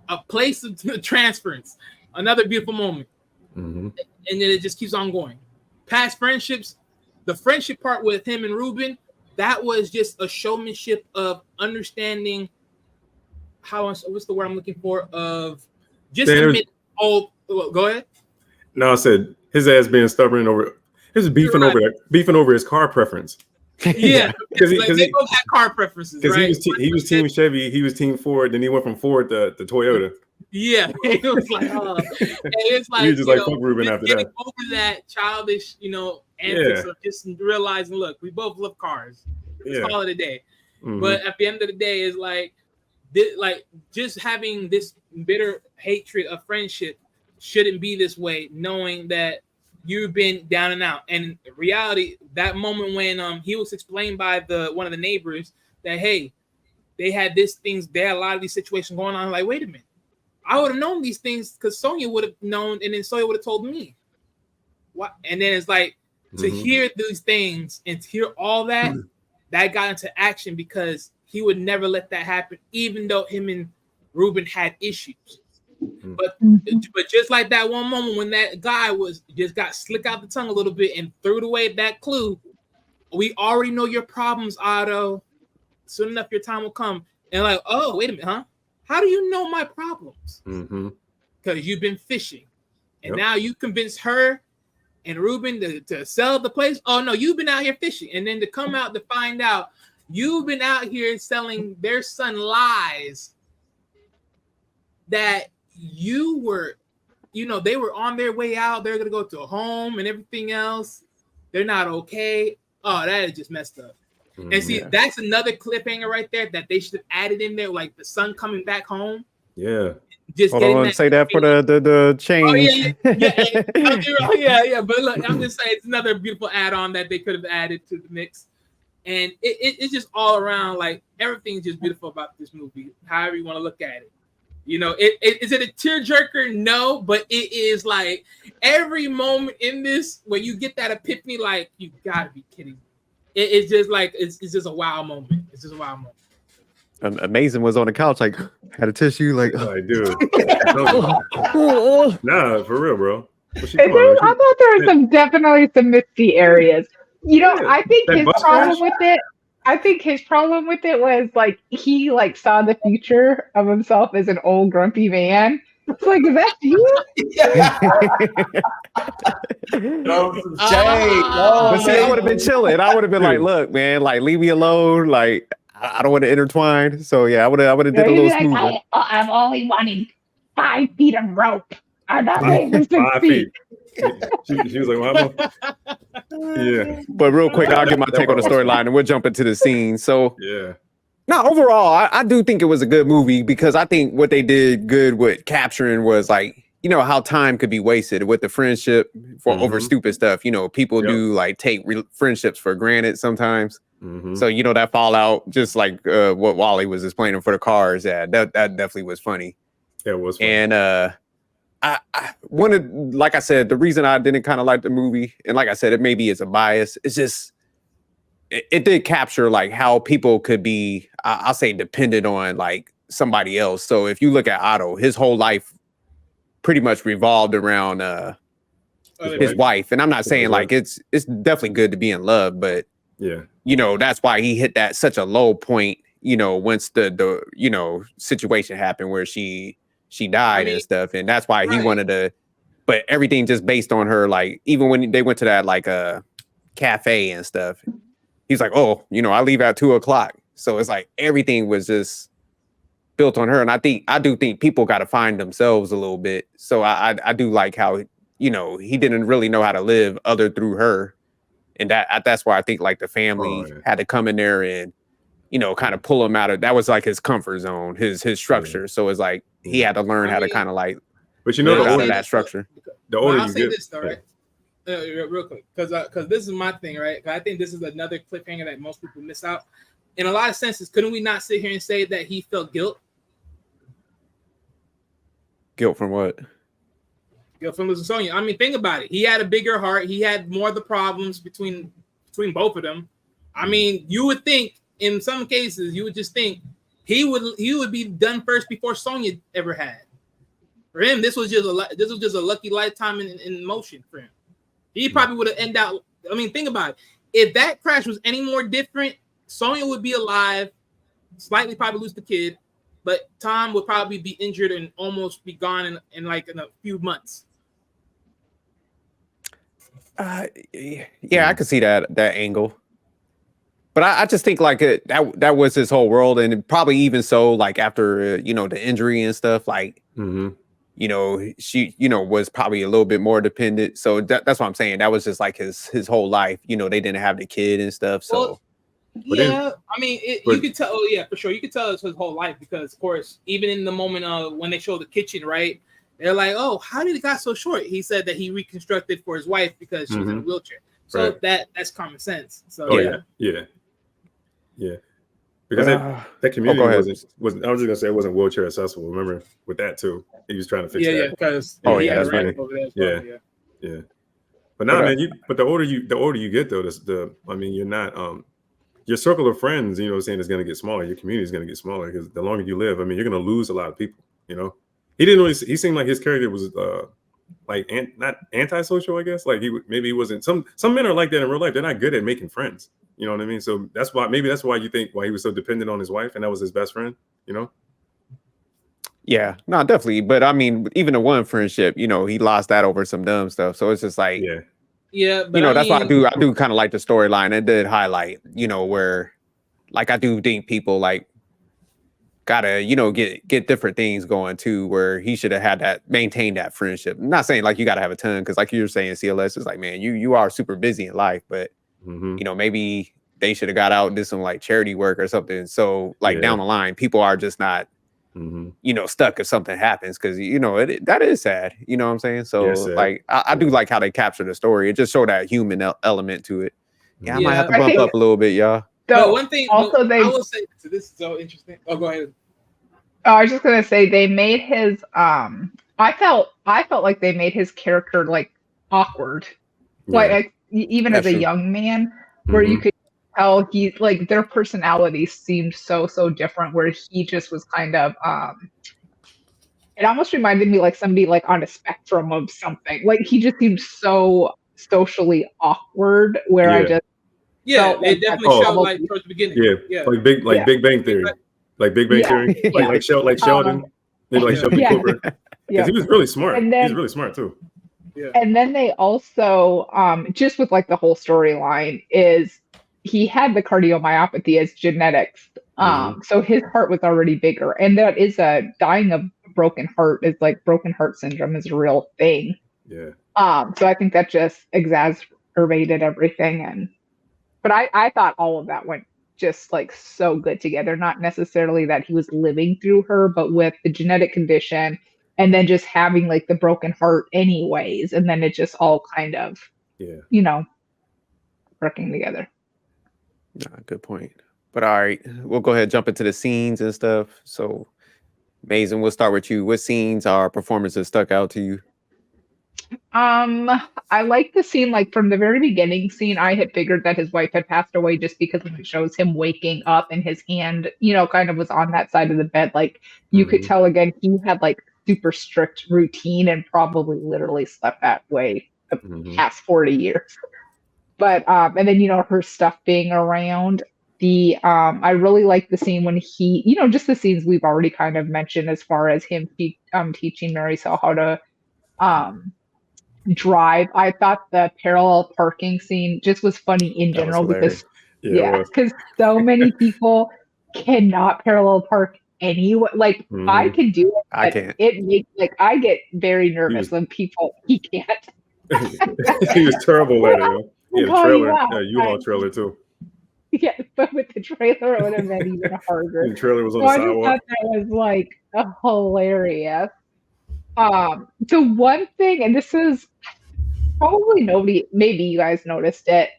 A place of transference, another beautiful moment. And then it just keeps on going. Past friendships, the friendship part with him and Ruben, that was just a showmanship of understanding how, what's the word I'm looking for, of just admit, go ahead. No, I said his ass being stubborn over his beefing over his car preference. Yeah, because they both had car preferences, because right? he was team Chevy, he was team Ford, then he went from Ford to Toyota. Yeah, it was like, and it's like, he was just like fuck Ruben after that. Over that childish, antics of just realizing, look, we both love cars. Let's call it a day. But at the end of the day, it's like just having this bitter hatred of friendship shouldn't be this way, knowing that you've been down and out. And in reality, that moment when he was explained by one of the neighbors that, hey, they had they had a lot of these situations going on. Like, wait a minute, I would have known these things because Sonya would have known, and then Sonya would have told me. What? And then it's like to hear these things and to hear all that, that got into action because he would never let that happen, even though him and Ruben had issues. But just like that one moment when that guy just got slick out the tongue a little bit and threw away that clue, we already know your problems, Otto. Soon enough, your time will come. And like, oh, wait a minute, huh? How do you know my problems? Because you've been fishing. And now you convinced her and Ruben to sell the place. Oh, no, you've been out here fishing. And then to come out to find out you've been out here selling their son lies that you were, they were on their way out. They're going to go to a home and everything else. They're not okay. Oh, that is just messed up. And see, that's another cliffhanger right there that they should have added in there, like the son coming back home. Yeah. Just hold on, say that for the change. Yeah. But look, I'm just saying it's another beautiful add-on that they could have added to the mix. And it's just all around, like, everything's just beautiful about this movie, however you want to look at it. Is it a tearjerker? No, but it is like every moment in this when you get that epiphany, like, you gotta be kidding me. It's just like it's just a wow moment. It's just a wow moment. Amazing was on the couch, like had a tissue, like, dude. Nah, for real, bro. I thought there were definitely some misty areas. I think his problem with it was like he saw the future of himself as an old grumpy man. It's like, is that you? But see, I would have been chilling. I would have been like, look, man, like, leave me alone. Like, I don't want to intertwine. So yeah, I would have did a little smoother. I'm only wanting 5 feet of rope. I'm not waiting for 6 feet. She was like, Mama. Yeah. But real quick, I'll get my take on the storyline and we'll jump into the scene. So yeah. No, overall, I do think it was a good movie because I think what they did good with capturing was like, how time could be wasted with the friendship over stupid stuff. People do like take friendships for granted sometimes. So, that fallout, just like what Wally was explaining for the cars. Yeah, that definitely was funny. Yeah, it was funny. And I wanted, like I said, the reason I didn't kind of like the movie, and like I said, it maybe is a bias. It's just, it did capture like how people could be, I'll say, dependent on like somebody else. So if you look at Otto, his whole life pretty much revolved around his wife. And I'm not saying like it's definitely good to be in love, but yeah, that's why he hit that such a low point, once the situation happened where she died and stuff. And that's why he wanted to, but everything just based on her, like even when they went to that like cafe and stuff, he's like, oh, I leave at 2:00. So it's like everything was just built on her. And I do think people got to find themselves a little bit. So I do like how, he didn't really know how to live other through her. And that's why I think like the family had to come in there and kind of pull him out of that was like his comfort zone, his structure. So it's like he had to learn how to kind of like but live the out older of that structure. The older I'll you say get, this though, right? Real quick, because this is my thing, right? 'Cause I think this is another cliffhanger that most people miss out. In a lot of senses, couldn't we not sit here and say that he felt guilt? Guilt from what? Guilt from losing Sonya. I mean, think about it. He had a bigger heart. He had more of the problems between both of them. I mean, you would think in some cases you would just think he would be done first before Sonya ever had. For him, this was just a lucky lifetime in motion for him. He probably would have ended out. I mean, think about it. If that crash was any more different, Sonya would be alive, slightly probably lose the kid, but Tom would probably be injured and almost be gone in a few months. Yeah, I could see that angle. But I just think like that was his whole world, and probably even so, like after the injury and stuff, like she was probably a little bit more dependent. So that's what I'm saying. That was just like his whole life. They didn't have the kid and stuff. So I mean, you could tell. Oh yeah, for sure, you could tell it's his whole life because, of course, even in the moment when they show the kitchen, right? They're like, "Oh, how did it got so short?" He said that he reconstructed for his wife because she was in a wheelchair. So that's common sense. So yeah. Because that community wasn't. I was just gonna say it wasn't wheelchair accessible. Remember with that too, he was trying to fix that. Yeah, because that's right. Yeah. But now, man, the older you get though, I mean, you're not your circle of friends, is going to get smaller. Your community is going to get smaller because the longer you live, I mean, you're going to lose a lot of people. He seemed like his character was not antisocial, I guess. Like he wasn't. Some men are like that in real life. They're not good at making friends. You know what I mean? So that's why you think why he was so dependent on his wife and that was his best friend. Yeah, no, definitely. But I mean, even the one friendship, he lost that over some dumb stuff. So it's just like, but that's why I do kind of like the storyline. It did highlight, where, like, I do think people like gotta, get different things going too. Where he should have had maintained that friendship. I'm not saying like you gotta have a ton, because like you were saying, CLS is like, man, you are super busy in life, but maybe they should have got out and did some like charity work or something. So like down the line, people are just not. Stuck if something happens, because that is sad. You know what I'm saying? So like I do like how they capture the story. It just showed that human element to it. I might have to bump up a little bit, y'all. So one thing also I will say, so this is so interesting. Oh, go ahead. I was just gonna say they made his I felt like they made his character like awkward. Like even as a young man, where you could tell he's like their personalities seemed so different, where he just was kind of it almost reminded me like somebody like on a spectrum of something. Like he just seemed so socially awkward, where I just it like definitely showed like towards the beginning. Like Big Bang Theory. Like Big Bang Theory. Like Sheldon. Maybe like Sheldon Cooper. Because he was really smart. He's really smart too. Yeah. And then they also just with like the whole storyline is he had the cardiomyopathy as genetics. So his heart was already bigger. And that is dying of broken heart is like broken heart syndrome is a real thing. Yeah. So I think that just exacerbated everything. But I thought all of that went just like so good together. Not necessarily that he was living through her, but with the genetic condition and then just having like the broken heart anyways. And then it just all kind of, working together. Good point. But all right, we'll go ahead and jump into the scenes and stuff. So, Mason, we'll start with you. What scenes or performances stuck out to you? I like the scene, like from the very beginning scene, I had figured that his wife had passed away just because it shows him waking up and his hand, kind of was on that side of the bed. Like you could tell again, he had like super strict routine and probably literally slept that way the past 40 years. But, and then, her stuff being around I really like the scene when he, just the scenes we've already kind of mentioned as far as him teaching Marisol how to, drive. I thought the parallel parking scene just was funny in general because so many people cannot parallel park anyway. Like I can do it, I can't. It makes I get very nervous when he can't. He was terrible at it. He had a trailer, a U-Haul trailer too. Yeah, but with the trailer, it would have been even harder. The trailer was on So the I just sidewalk. thought that was like hilarious. So one thing, and this is probably nobody, maybe you guys noticed it.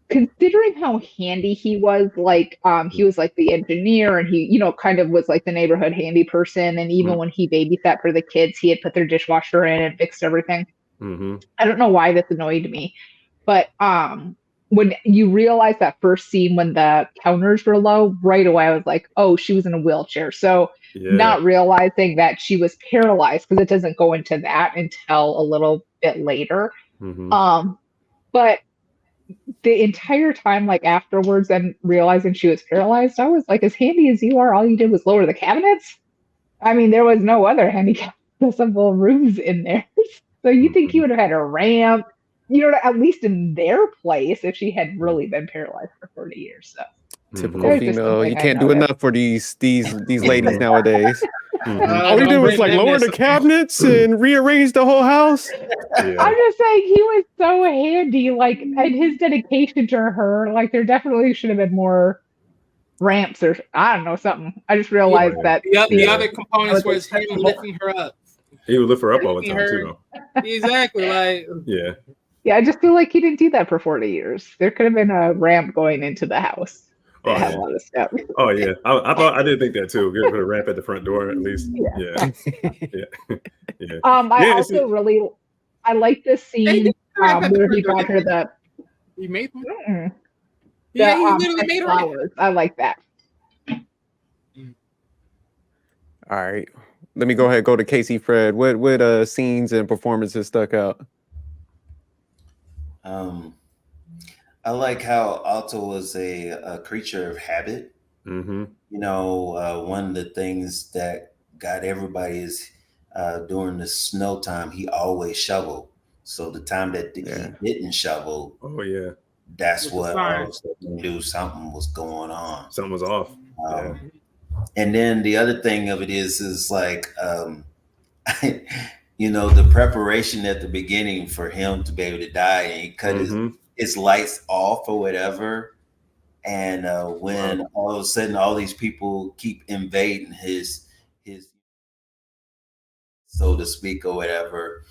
Considering how handy he was, like he was like the engineer, and he, kind of was like the neighborhood handy person. And even when he babysat for the kids, he had put their dishwasher in and fixed everything. Mm-hmm. I don't know why this annoyed me, but when you realize that first scene when the counters were low, right away I was like, oh, she was in a wheelchair. So Yeah. not realizing that she was paralyzed, because it doesn't go into that until a little bit later. Mm-hmm. But the entire time, like afterwards, and realizing she was paralyzed, I was like, as handy as you are, all you did was lower the cabinets. I mean, there was no other handicap accessible rooms in there. So you think you would have had a ramp, at least in their place, if she had really been paralyzed for 40 years. So Typical there's just female. You something I can't do noticed. enough for these ladies nowadays. All you Don't did was bring like them lower this- the cabinets and rearrange the whole house. Yeah. I'm just saying he was so handy, like, and his dedication to her, like, there definitely should have been more ramps or I don't know, something. I just realized that the other components was him lifting her up. He would lift her up all the time too, though. Exactly, like Yeah. Yeah, I just feel like he didn't do that for 40 years. There could have been a ramp going into the house that had a lot of steps. Oh yeah, I did think that too. Put a ramp at the front door at least. Yeah. Yeah. I also really I like this scene where he got her the. He made them. Yeah, he literally made her. Flowers. I like that. All right, let me go ahead and go to Casey Fred. What scenes and performances stuck out? I like how Otto was a creature of habit. Mm-hmm. One of the things that got everybody is during the snow time, he always shoveled. So the time that he didn't shovel, oh yeah, that's what I knew something was going on. Something was off. And then the other thing of it is like, the preparation at the beginning for him to be able to die, and he cut his lights off or whatever. And when all of a sudden all these people keep invading his so to speak or whatever,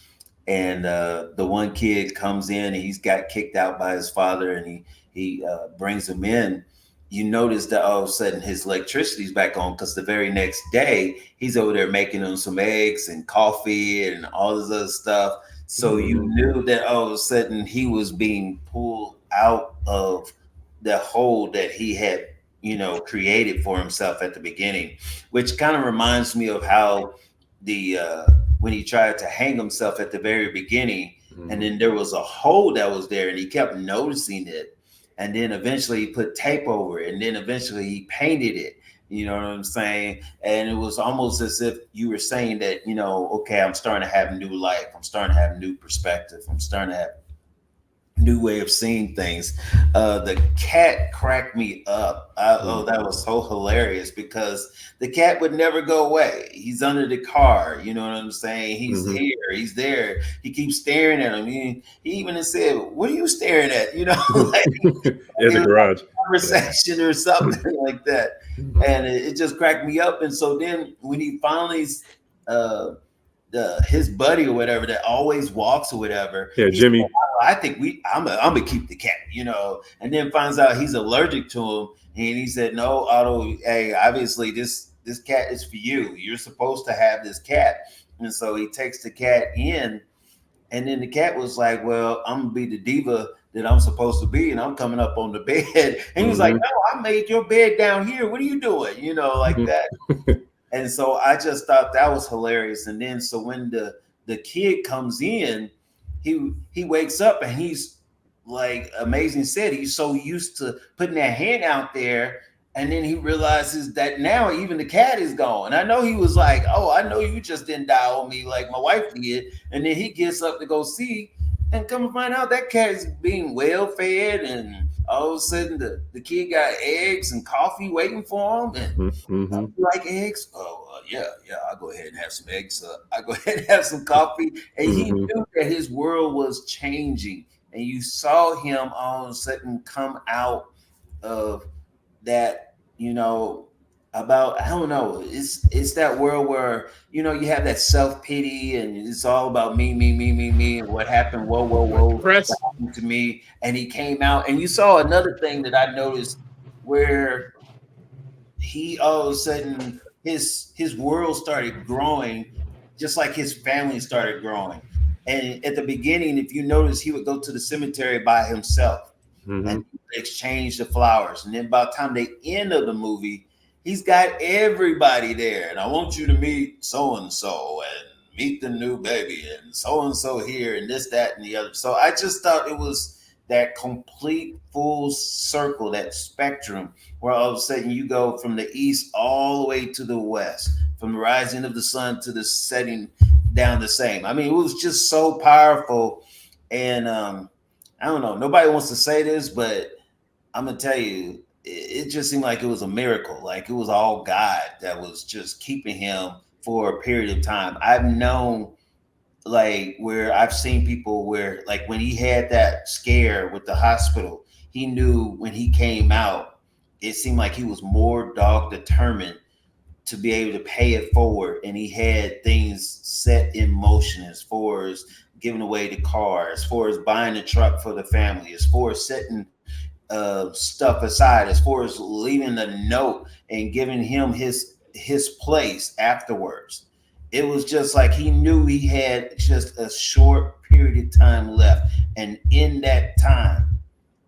and the one kid comes in and he's got kicked out by his father, and he brings him in. You notice that all of a sudden his electricity's back on, because the very next day he's over there making them some eggs and coffee and all this other stuff. So you knew that all of a sudden he was being pulled out of the hole that he had, created for himself at the beginning, which kind of reminds me of how when he tried to hang himself at the very beginning, and then there was a hole that was there and he kept noticing it. And then eventually he put tape over it, and then eventually he painted it. You know what I'm saying? And it was almost as if you were saying that, okay, I'm starting to have new life. I'm starting to have new perspective. I'm starting to have new way of seeing things. The cat cracked me up. That was so hilarious, because the cat would never go away. He's under the car, you know what I'm saying? He's here, he's there. He keeps staring at him. He even said, "What are you staring at?" Like in the garage, conversation or something like that. And it just cracked me up. And so then when he finally his buddy or whatever that always walks or whatever. Yeah, Jimmy. Said, I think I'm gonna keep the cat, and then finds out he's allergic to him. And he said, "No, Otto, hey, obviously this cat is for you. You're supposed to have this cat." And so he takes the cat in, and then the cat was like, "Well, I'm gonna be the diva that I'm supposed to be, and I'm coming up on the bed." And he was like, "No, I made your bed down here. What are you doing?" Like that. And so I just thought that was hilarious. And then so when the kid comes in, he wakes up and he's like Amazing said, he's so used to putting that hand out there, and then he realizes that now even the cat is gone. I know he was like, "Oh, I know you just didn't die on me like my wife did." And then he gets up to go see, and come to find out that cat is being well fed, and all of a sudden the kid got eggs and coffee waiting for him. And you like eggs? Oh, yeah, I'll go ahead and have some eggs. I'll go ahead and have some coffee. And he knew that his world was changing and you saw him all of a sudden come out of that, about, I don't know, it's that world where, you have that self-pity and it's all about me, and what happened, whoa, what happened to me. And he came out, and you saw another thing that I noticed where he all of a sudden his world started growing, just like his family started growing. And at the beginning, if you notice, he would go to the cemetery by himself and exchange the flowers. And then by the time the end of the movie, he's got everybody there. And I want you to meet so-and-so and meet the new baby and so-and-so here and this, that, and the other. So I just thought it was that complete full circle, that spectrum, where all of a sudden you go from the east all the way to the west, from the rising of the sun to the setting down the same. I mean, it was just so powerful. And I don't know, nobody wants to say this, but I'm gonna tell you, it just seemed like it was a miracle. Like it was all God that was just keeping him for a period of time. I've known, like, where I've seen people where, like, when he had that scare with the hospital, he knew when he came out, it seemed like he was more dog determined to be able to pay it forward. And he had things set in motion as far as giving away the car, as far as buying a truck for the family, as far as setting stuff aside, as far as leaving the note and giving him his place afterwards. It was just like he knew he had just a short period of time left. And in that time,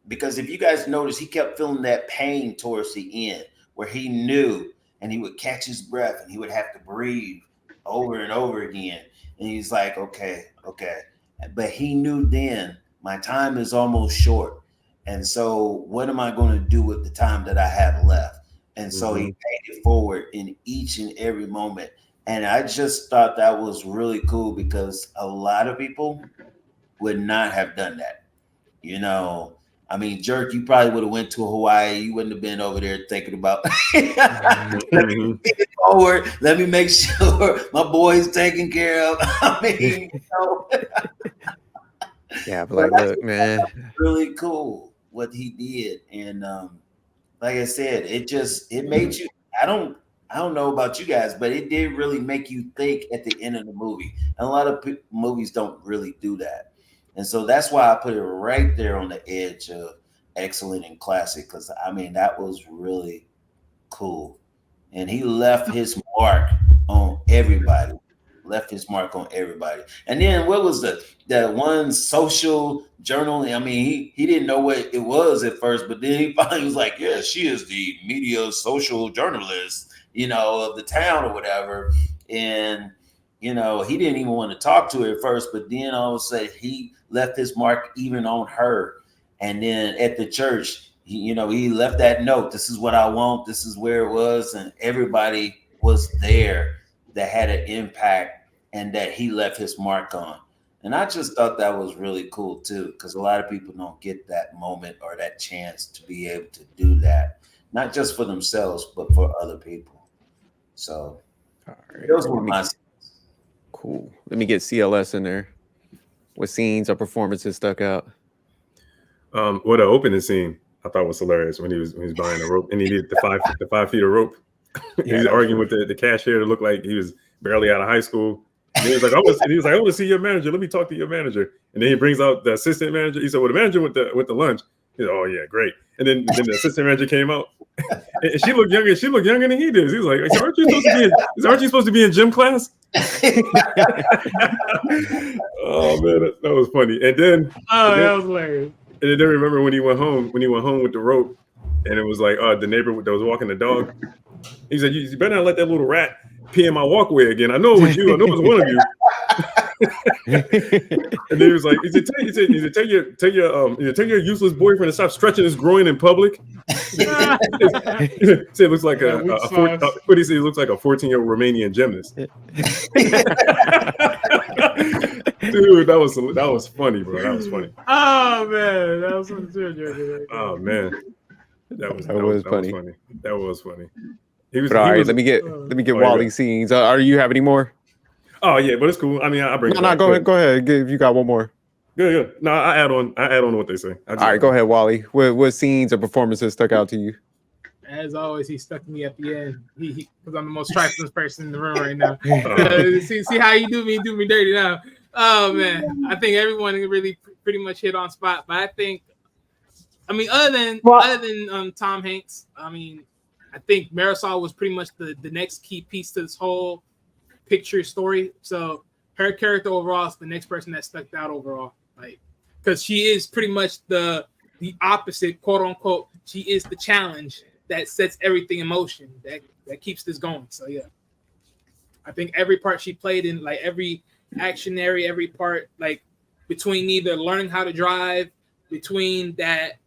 because if you guys notice, he kept feeling that pain towards the end where he knew, and he would catch his breath and he would have to breathe over and over again. And he's like, okay. But he knew then my time is almost short. And so what am I going to do with the time that I have left? And so he paid it forward in each and every moment. And I just thought that was really cool because a lot of people would not have done that. I mean, Jerk, you probably would have went to Hawaii. You wouldn't have been over there thinking about let me take it forward. Let me make sure my boy's taken care of. I mean, Yeah, but like, look, man, really cool what he did. And like I said, it made you, I don't know about you guys, but it did really make you think at the end of the movie. And a lot of movies don't really do that. And so that's why I put it right there on the edge of excellent and classic, because I mean, that was really cool. And he left his mark on everybody. And then what was that one social journal? I mean, he didn't know what it was at first, but then he finally was like, yeah, she is the media social journalist, of the town or whatever. And, he didn't even want to talk to her at first, but then all of a sudden he left his mark even on her. And then at the church, he left that note. This is what I want. This is where it was. And everybody was there that had an impact and that he left his mark on. And I just thought that was really cool too, because a lot of people don't get that moment or that chance to be able to do that, not just for themselves, but for other people. So those were my scenes. Cool. Let me get CLS in there. What scenes or performances stuck out? Well, the opening scene I thought was hilarious when he was buying a rope and he needed the 5 feet of rope. He was arguing with the cashier to look like he was barely out of high school. And he was like, I want to see your manager. Let me talk to your manager. And then he brings out the assistant manager. He said, well, the manager with the lunch. He said, oh yeah, great. And then the assistant manager came out. And she looked younger. She looked younger than he did. He was like, aren't you supposed to be in gym class? Oh man, that was funny. And then that was hilarious. And then remember when he went home with the rope, and it was like the neighbor that was walking the dog. He said, "You better not let that little rat pee in my walkway again. I know it was you. I know it was one of you." And then he was like, "He said, tell your useless boyfriend to stop stretching his groin in public." He said, "It looks like what he said? It looks like a 14-year-old Romanian gymnast." Dude, that was funny, bro. That was funny. Oh man, that was some serious. Oh man, that was funny. That was funny. All right, let me get Wally's scenes. Are you have any more? Oh yeah, but it's cool. I mean, I'll bring it back. Go ahead. If you got one more. Good. No, I add on to what they say. All right, go ahead, Wally. What scenes or performances stuck out to you? As always, he stuck me at the end. He because I'm the most trifling person in the room right now. See how you do me dirty now. Oh man, I think everyone really pretty much hit on spot. But I mean, other than Tom Hanks, I mean, I think Marisol was pretty much the next key piece to this whole picture story. So her character overall is the next person that stuck out overall, like because she is pretty much the opposite, quote unquote. She is the challenge that sets everything in motion, that keeps this going. So yeah, I think every part she played in, like every actionary, every part, like between either learning how to drive, between that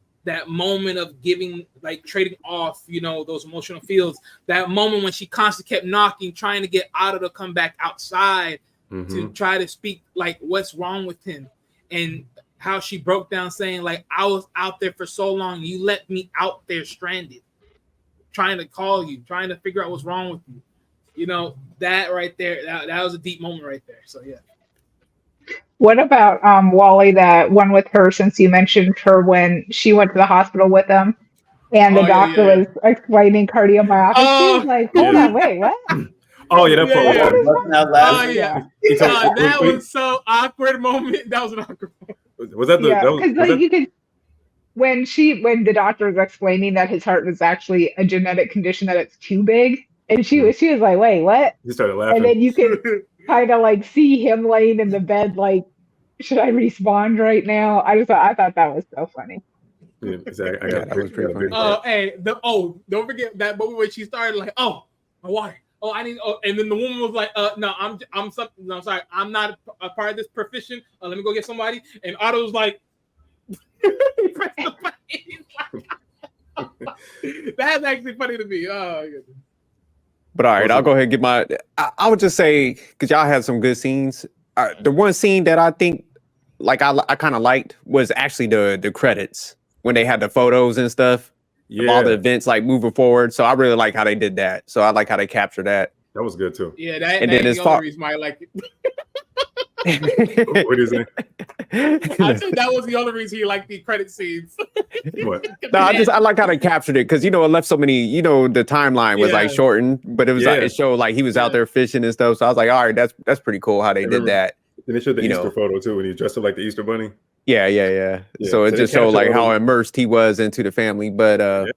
moment of giving, like trading off, those emotional feels, that moment when she constantly kept knocking, trying to get Otto to come back outside to try to speak like what's wrong with him, and how she broke down saying like, I was out there for so long, you let me out there stranded, trying to call you, trying to figure out what's wrong with you. That right there, that was a deep moment right there. So yeah. What about Wally, that one with her, since you mentioned her when she went to the hospital with him and the doctor was explaining cardiomyopathy? She was like, hold on, wait, what? Oh yeah, that part. That was so awkward moment. That was an awkward moment. Was that the you could when the doctor was explaining that his heart was actually a genetic condition, that it's too big, and she was like, wait, what? He started laughing. And then you could kind of like see him laying in the bed like, should I respond right now? I thought that was so funny. Yeah, exactly. That was pretty funny. Don't forget that moment when she started like, my water. I need. And then the woman was like, no, I'm something. No, I'm sorry, I'm not a part of this profession. Let me go get somebody. And Otto was like, he pressed the button. That's actually funny to me. But all right, I'll go ahead and get my. I would just say, because y'all had some good scenes. The one scene that I think, like I kind of liked, was actually the credits when they had the photos and stuff. Of all the events like moving forward. So I really like how they did that. So I like how they captured that. That was good too. Yeah, and then as far reason why I liked it. What is it? I said that was the only reason he liked the credit scenes. What? No, I like how they captured it, because it left so many, the timeline was like shortened, but it was like it showed like he was out there fishing and stuff. So I was like, all right, that's pretty cool how they did that. And they showed the Easter photo too when he dressed up like the Easter bunny. Yeah. So it just showed like how immersed he was into the family. But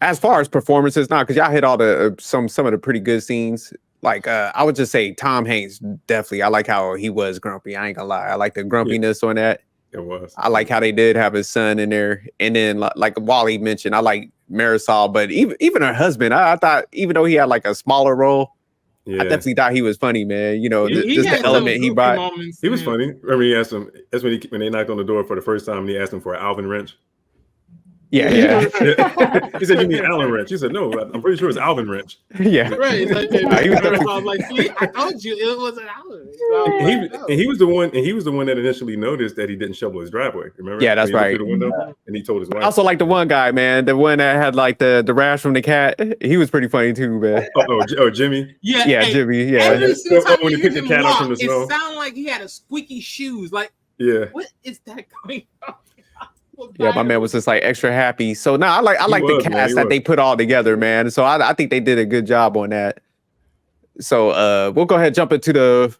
as far as performances, because y'all hit all the some of the pretty good scenes. Like I would just say Tom Hanks, definitely. I like how he was grumpy. I ain't gonna lie. I like the grumpiness on that. It was. I like how they did have his son in there. And then like Wally mentioned, I like Marisol, but even her husband, I thought, even though he had like a smaller role, I definitely thought he was funny, man. Just the element he brought. Moments, he was funny. I mean, he asked him. That's when they knocked on the door for the first time. And he asked him for an Alvin wrench. Yeah. He said, "You mean Allen wrench?" He said, "No, I'm pretty sure it's Alvin wrench." Yeah, right. He was like, "See, I told you it was an Allen." He was the one that initially noticed that he didn't shovel his driveway. Remember? Yeah, that's right. Through the window, and he told his wife. I also like the one guy, man, the one that had like the rash from the cat. He was pretty funny too, man. Oh, Jimmy. Yeah, Jimmy. Yeah. Every single time when he picked the cat up from the snow, it sounded like he had a squeaky shoes. Like, what is that coming from? Yeah, my man was just like extra happy. So I like the cast that they put all together, man. So I think they did a good job on that. So we'll go ahead and jump into the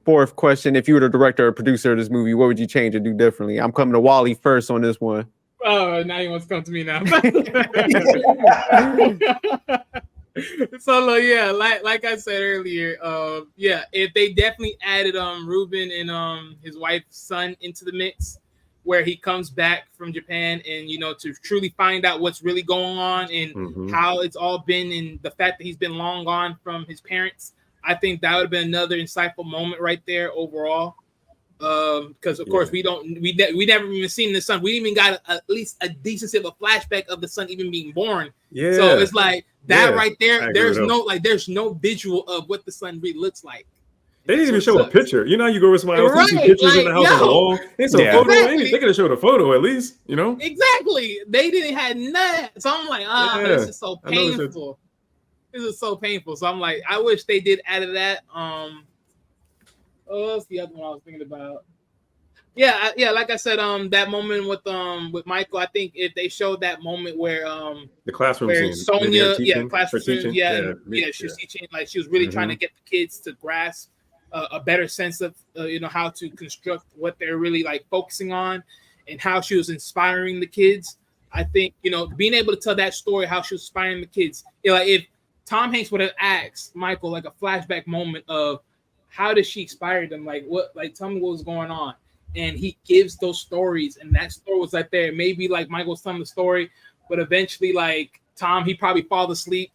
fourth question. If you were the director or producer of this movie, what would you change or do differently? I'm coming to Wally first on this one. Oh, now he wants to come to me now. So like I said earlier, if they definitely added Ruben and his wife's son into the mix, where he comes back from Japan and to truly find out what's really going on and how it's all been, and the fact that he's been long gone from his parents, I think that would have been another insightful moment right there overall. Because of course we never even seen the son. We even got at least a decency of a flashback of the son even being born. Yeah. So it's like that right there. There's no visual of what the son really looks like. They didn't even show a picture. You go with somebody else, you see pictures in the house on the wall. It's a photo. Exactly. They could have showed a photo at least, Exactly. They didn't have none. So I'm like, this is so painful. This is so painful. So I'm like, I wish they did add that. What's the other one I was thinking about? Yeah. Like I said, that moment with Michael, I think if they showed that moment where The classroom where scene, maybe her Sonia, teaching, classroom, yeah, she was teaching, like she was really trying to get the kids to grasp a better sense of how to construct what they're really like focusing on, and how she was inspiring the kids. I think being able to tell that story, how she was inspiring the kids. Like if Tom Hanks would have asked Michael like a flashback moment of how did she inspire them, like what, like tell me what was going on, and he gives those stories, and that story was like there. Maybe like Michael's telling the story, but eventually, like Tom, he probably fall asleep,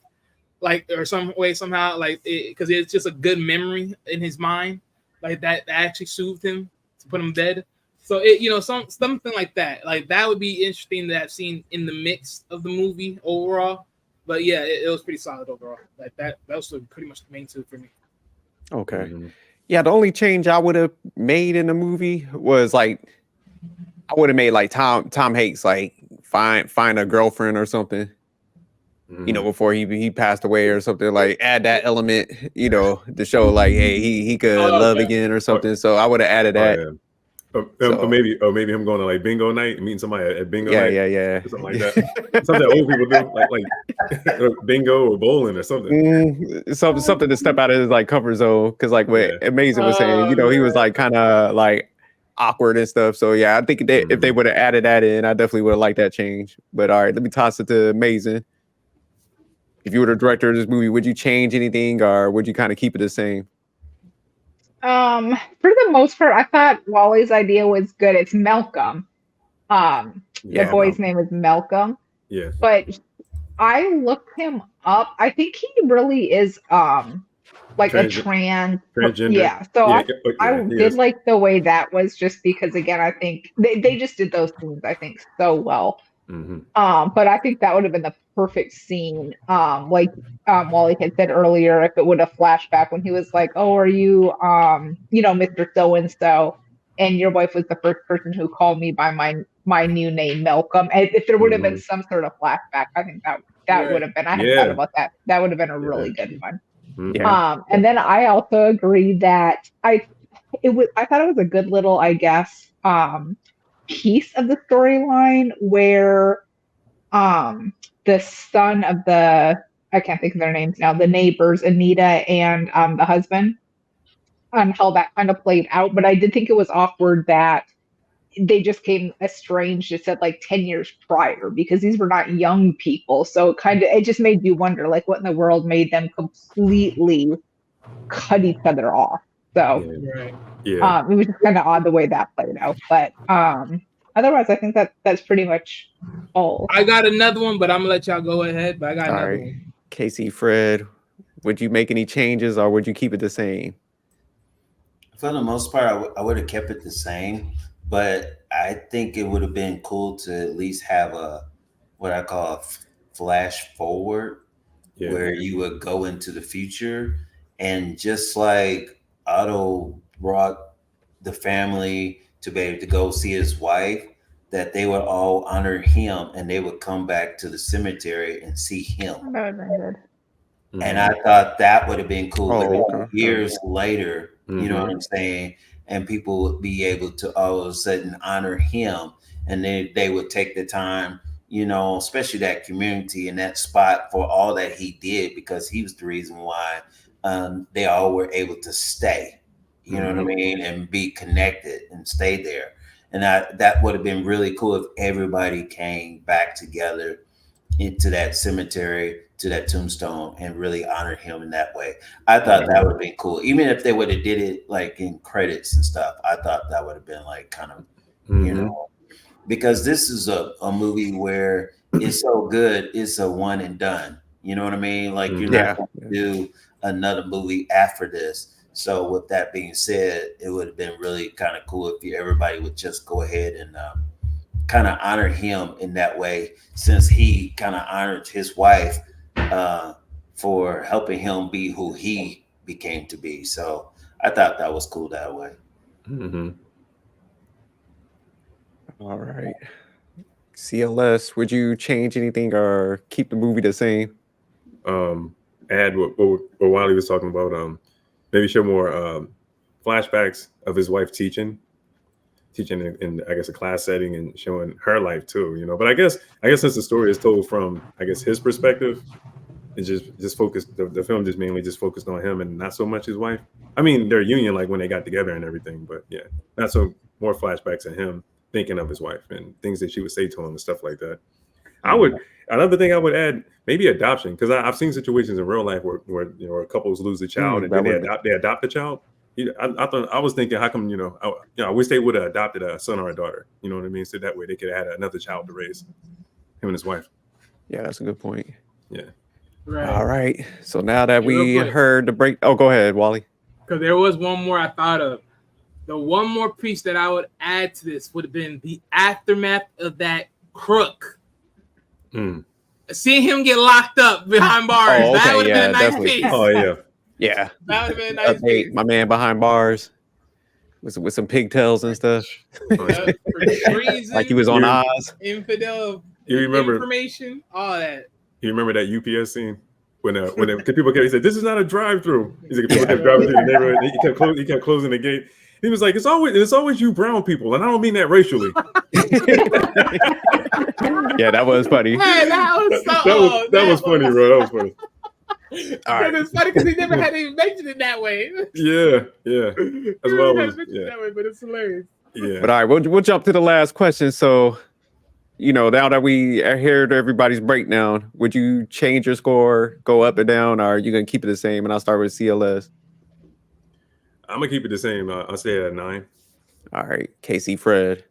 like or some way somehow, like because it's just a good memory in his mind, like that actually soothed him to put him to bed. So something like that would be interesting to have seen in the mix of the movie overall. But yeah, it was pretty solid overall. Like that was pretty much the main two for me. Okay. Yeah, the only change I would have made in the movie was like I would have made like Tom Hanks like find a girlfriend or something. Before he passed away or something, like add that element, to show like, hey, he could love again or something. So I would have added that. Yeah. Or maybe him going to like bingo night and meeting somebody at bingo night. Yeah. Something like that. Something that old people do, like bingo or bowling or something. Something to step out of his like comfort zone. Because like what Amazing was saying, he was like kind of like awkward and stuff. So yeah, I think if they would have added that in, I definitely would have liked that change. But all right, let me toss it to Amazing. If you were the director of this movie, would you change anything or would you kind of keep it the same? For the most part, I thought Wally's idea was good. It's Malcolm. The boy's name is Malcolm. Yeah. But I looked him up. I think he really is like transgender. Yeah. So I did like the way that was, just because again, I think they just did those scenes, I think, so well. But I think that would have been the perfect scene. Wally had said earlier, if it would have flashed back when he was like, "Oh, are you, Mr. So and so?" And your wife was the first person who called me by my new name, Malcolm. And if there would have been some sort of flashback, I think that would have been. I hadn't thought about that. That would have been a really good one. And then I also agree that I thought it was a good little, I guess, piece of the storyline where the son of I can't think of their names now, the neighbors, Anita and the husband, how that kind of played out. But I did think it was awkward that they just came estranged, just said like 10 years prior, because these were not young people. So it just made you wonder, like, what in the world made them completely cut each other off. So it was just kind of odd the way that played out. But otherwise, I think that's pretty much all. I got another one, but I'm gonna let y'all go ahead. But I got another one. Casey, Fred, would you make any changes or would you keep it the same? For the most part, I would have kept it the same, but I think it would have been cool to at least have what I call a flash forward, where you would go into the future, and just like Otto brought the family to be able to go see his wife, that they would all honor him and they would come back to the cemetery and see him. That would have been good. And I thought that would have been cool. Years later, you know what I'm saying? And people would be able to all of a sudden honor him, and they would take the time, especially that community and that spot, for all that he did, because he was the reason why they all were able to stay, you know what I mean, and be connected and stay there. And that would have been really cool if everybody came back together into that cemetery, to that tombstone, and really honored him in that way. I thought that would have been cool. Even if they would have did it like in credits and stuff, I thought that would have been like kind of, because this is a movie where it's so good, it's a one and done. You know what I mean? Like you're not going to do another movie after this. So with that being said, it would have been really kind of cool if everybody would just go ahead and kind of honor him in that way, since he kind of honored his wife for helping him be who he became to be. So I thought that was cool that way. All right. CLS, would you change anything or keep the movie the same? Add what Wiley was talking about, maybe show more flashbacks of his wife teaching. teaching in I guess a class setting and showing her life too, you know. But I guess since the story is told from I guess his perspective, it's just focused. The film just mainly just focused on him and not so much his wife. I mean, their union, like when they got together and everything, but yeah, not so more flashbacks of him thinking of his wife and things that she would say to him and stuff like that. I would another thing I would add maybe adoption, because I've seen situations in real life where you know couples lose a child and then they adopt the child. You know, I was thinking, how come I wish they would have adopted a son or a daughter. You know what I mean? So that way they could have had another child to raise, him and his wife. Yeah, that's a good point. Yeah. Right. All right. So now that Hey, we real quick. heard the break, oh, go ahead, Wally. Because there was one more I thought of. The one more piece that I would add to this would have been the aftermath of that crook. Seeing him get locked up behind bars. Oh, That okay, would have yeah, been a nice definitely. piece. Oh yeah. Yeah. That would have been a nice Hey, piece. my man behind bars with some pigtails and stuff, For treason, like he was on Oz. infidel, You remember? information, all that. You remember that UPS scene when people kept, he said, "This is not a drive-through." He's like, people kept driving through the neighborhood. He kept closing the gate. He was like, "It's always you brown people," and I don't mean that racially. Yeah, that was funny. Hey, that was so. that was funny, bro. That was funny. All right. It's funny because he never had even mentioned it that way. Yeah. As well as That way, but it's hilarious. yeah. But all right, we'll jump to the last question. So, you know, now that we heard everybody's breakdown, would you change your score, go up and down, or are you gonna keep it the same? And I'll start with CLS. I'm gonna keep it the same. I'll stay at a 9. All right, Casey, Fred,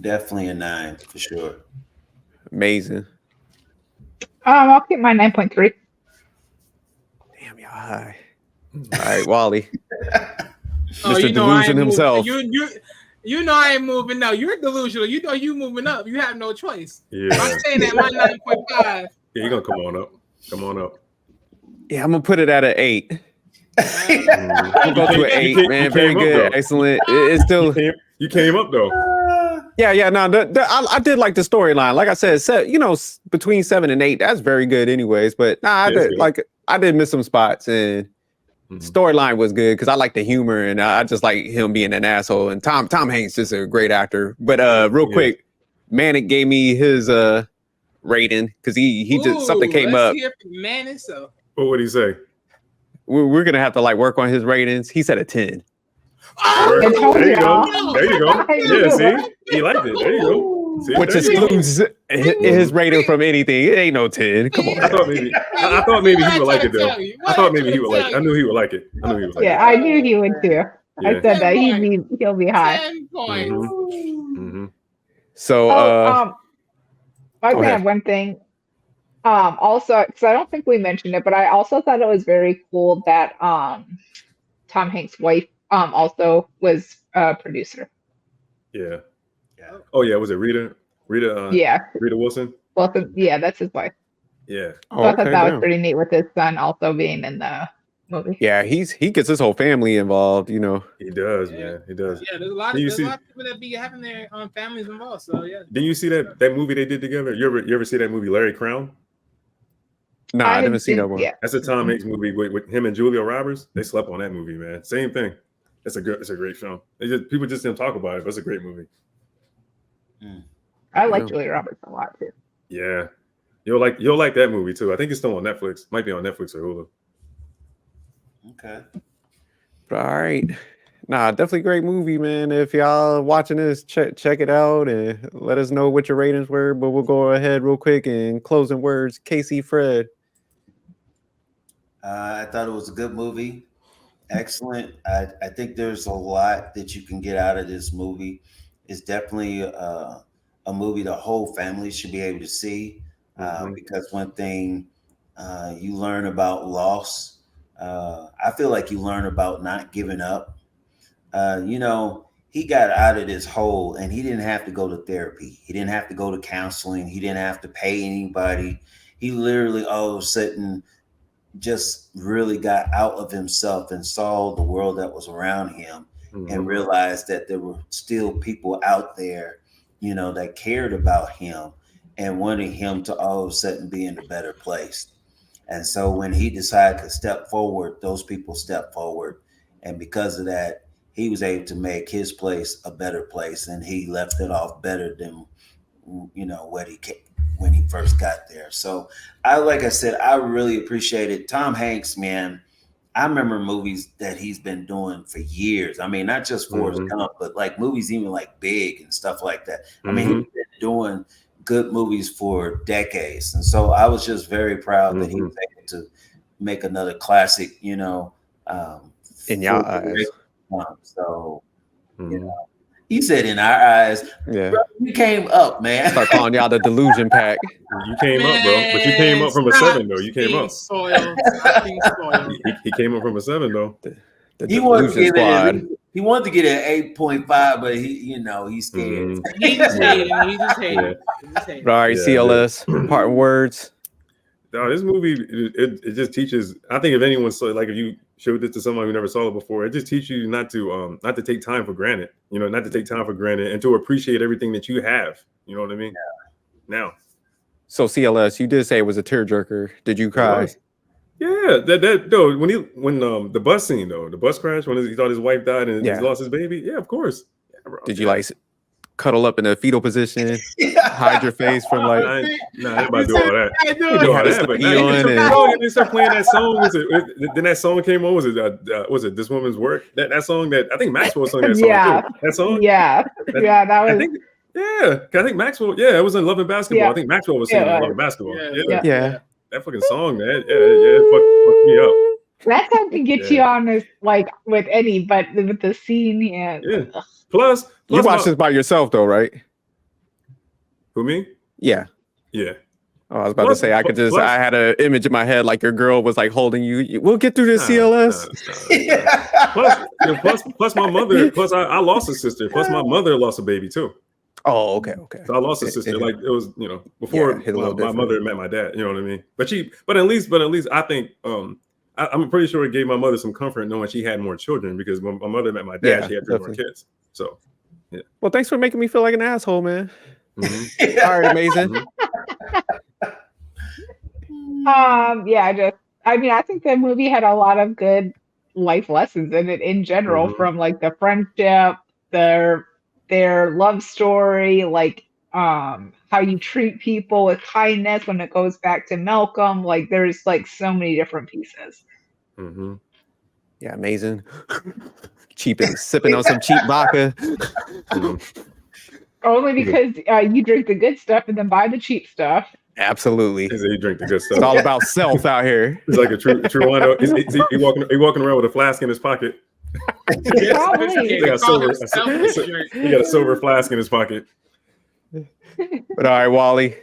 Definitely a 9 for sure. amazing. I'll keep my 9.3. Damn, y'all high. All right, Wally, Oh, Mr. you know I ain't Delusion himself. You know I ain't moving. No, you're delusional. You know you moving up. You have no choice. Yeah. I'm staying at my 9.5. Yeah, you're gonna come on up. Come on up. Yeah, I'm gonna put it at an 8. Mhm. We'll go to an 8, man. Very came up, good, though. excellent. It's still, You came up though. yeah. No, I did like the storyline. Like I said, between 7 and 8, that's very good, anyways. But nah, Yeah, it's good. I did miss some spots, and Mhm. storyline was good because I like the humor, and I just like him being an asshole. And Tom Hanks is a great actor. But real Yeah. quick, Manic gave me his rating because he just something came let's up. Hear from Manny, so. What would he say? We're gonna have to like work on his ratings. He said a 10. Oh, I told There you go. y'all. There you go. I Yeah, knew see, it. he liked it. There you go. See, Which there you go. excludes his rating from anything. It ain't no 10. Come on. I thought maybe he would like it though. I thought maybe he would like it. I knew he would like it. I knew he would like Yeah, I knew he would too. Yeah. I said that he'll be high. 10 points. Mm-hmm. So I go can ahead. add one thing. Also, because I don't think we mentioned it, but I also thought it was very cool that Tom Hanks' wife also was a producer. Yeah. Yeah. Oh yeah, was it Rita? Yeah, Rita Wilson. well, yeah, that's his wife. Yeah. So I thought that was damn. pretty neat with his son also being in the movie. Yeah, he gets his whole family involved, you know. He does, Yeah. man. He does. Yeah, there's a lot Did of you people that be having their families involved. So yeah. Didn't you see that movie they did together? You ever see that movie Larry Crown? No, I haven't seen that one. Yeah, That's a Tom Hanks movie with him and Julia Roberts. They slept on that movie, man. Same thing. It's a great film. People just didn't talk about it, but it's a great movie. I like Yeah. Julia Roberts a lot too. Yeah. You'll like that movie too. I think it's still on Netflix. Might be on Netflix or Hulu. Okay. But all right. Nah, definitely great movie, man. If y'all watching this, check it out and let us know what your ratings were. But we'll go ahead real quick and closing words. Casey, Fred. I thought it was a good movie. Excellent. I think there's a lot that you can get out of this movie. It's definitely a movie the whole family should be able to see because one thing you learn about loss. I feel like you learn about not giving up. He got out of this hole and he didn't have to go to therapy. He didn't have to go to counseling. He didn't have to pay anybody. He literally all of a sudden just really got out of himself and saw the world that was around him and realized that there were still people out there, that cared about him and wanted him to all of a sudden be in a better place. And so when he decided to step forward, those people stepped forward. And because of that, he was able to make his place a better place, and he left it off better than what he when he first got there. So like I said, I really appreciate it. Tom Hanks, man, I remember movies that he's been doing for years. I mean, not just Forrest Gump, but like movies even like Big and stuff like that. I mean, he's been doing good movies for decades. And so I was just very proud that he was able to make another classic, in your eyes. So, he said in our eyes, yeah, bro, you came up, man. Start calling y'all the delusion pack. You came up, bro. But you came up from a 7, though. You came up. He came up from a 7, though. The delusion squad. He wanted to get an 8.5, but he's scared. He just hated. All right, CLS, parting words. No, this movie, it just teaches. I think if anyone saw, like, if you showed this to someone who never saw it before, it just teaches you not to take time for granted. Not to take time for granted, and to appreciate everything that you have. You know what I mean? Yeah. Now. So CLS, you did say it was a tearjerker. Did you cry? Yeah, though when the bus scene though, the bus crash when he thought his wife died and he lost his baby. Yeah, of course. Yeah, bro. Did you like cuddle up in a fetal position, hide your face from like? Everybody do all that. You do all that, but and they start playing that song. Then that song came on. Was it This Woman's Work? That song that I think Maxwell sung that song. Yeah, too. That song. Yeah, that was. I think Maxwell. Yeah, it was in Love and Basketball. Yeah. I think Maxwell was singing Love and Basketball. Yeah. That fucking song, man. It fucked me up. That's how to get you on this, like with any, but with the scene, yeah. Plus you watched this by yourself, though, right? Who, me? Yeah. Yeah. Oh, I was about to say, I had an image in my head like your girl was like holding you. We'll get through this, CLS. Plus my mother. Plus I lost a sister. Plus my mother lost a baby too. Oh, okay. So I lost a sister. Like it was, before my mother met my dad. You know what I mean? But at least I think I'm pretty sure it gave my mother some comfort knowing she had more children, because when my mother met my dad, she had 3 more kids. So yeah. Well, thanks for making me feel like an asshole, man. All right, amazing. I think the movie had a lot of good life lessons in it in general, from like the friendship, their love story, like how you treat people with kindness when it goes back to Malcolm. Like there's like so many different pieces. Yeah, amazing. Sipping on some cheap vodka. Only because you drink the good stuff and then buy the cheap stuff. Absolutely. You drink the good stuff. It's all about self out here. It's like a true wino. He walking around with a flask in his pocket. Probably. He got a silver flask in his pocket. But all right, Wally.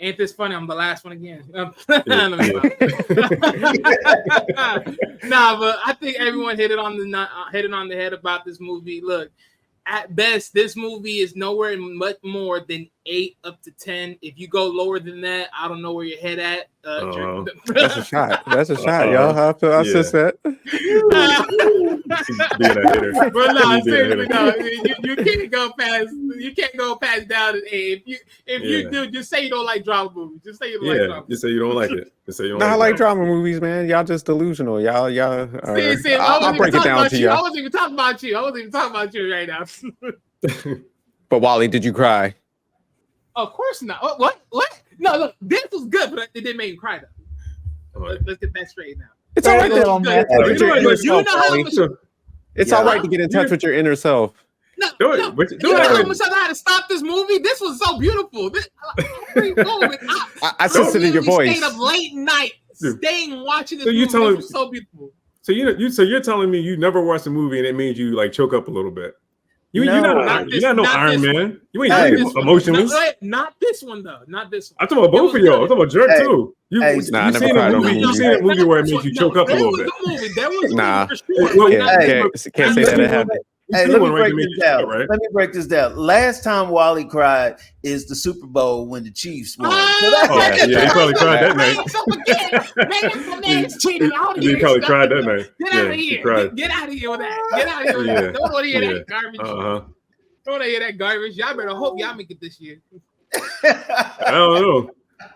Ain't this funny? I'm the last one again. But I think everyone hit it on the head about this movie. Look, at best, this movie is nowhere much more than 8 up to 10. If you go lower than that, I don't know where your head at. That's a shot. Y'all have to assist that. But no, seriously, no. You can't go past down to 8. If you do, just say you don't like drama movies. Just say you don't like drama. Just say you don't like it. Just say you don't I like drama movies, man. Y'all just delusional. Y'all. I'll break it down to you. I wasn't even talking about you. I wasn't even talking about you right now. But Wally, did you cry? Of course not. What? No, look, this was good, but it didn't make me cry though. Let's get that straight now. It's all right to It's all right to get in touch with your inner self. No, you know how much I had to stop this movie? This was so beautiful. I listened to your voice. Stayed up late night, watching this movie. This was so beautiful. So you're telling me you never watched a movie and it made you like choke up a little bit? You're not no Iron Man. You ain't emotionless. Not this one though. Not this one. I'm talking about both of y'all. I'm talking about Jerk too. You've seen a movie where it made you choke up a little bit. There was nah. Can't say that it happened. Hey, let me break this down. Last time Wally cried is the Super Bowl when the Chiefs won. He probably cried that night. He probably cried that night. Get out of here. Get out of here with that. Get out of here with that. Don't want to hear that garbage. Don't want to hear that garbage. Y'all better hope y'all make it this year. I don't know.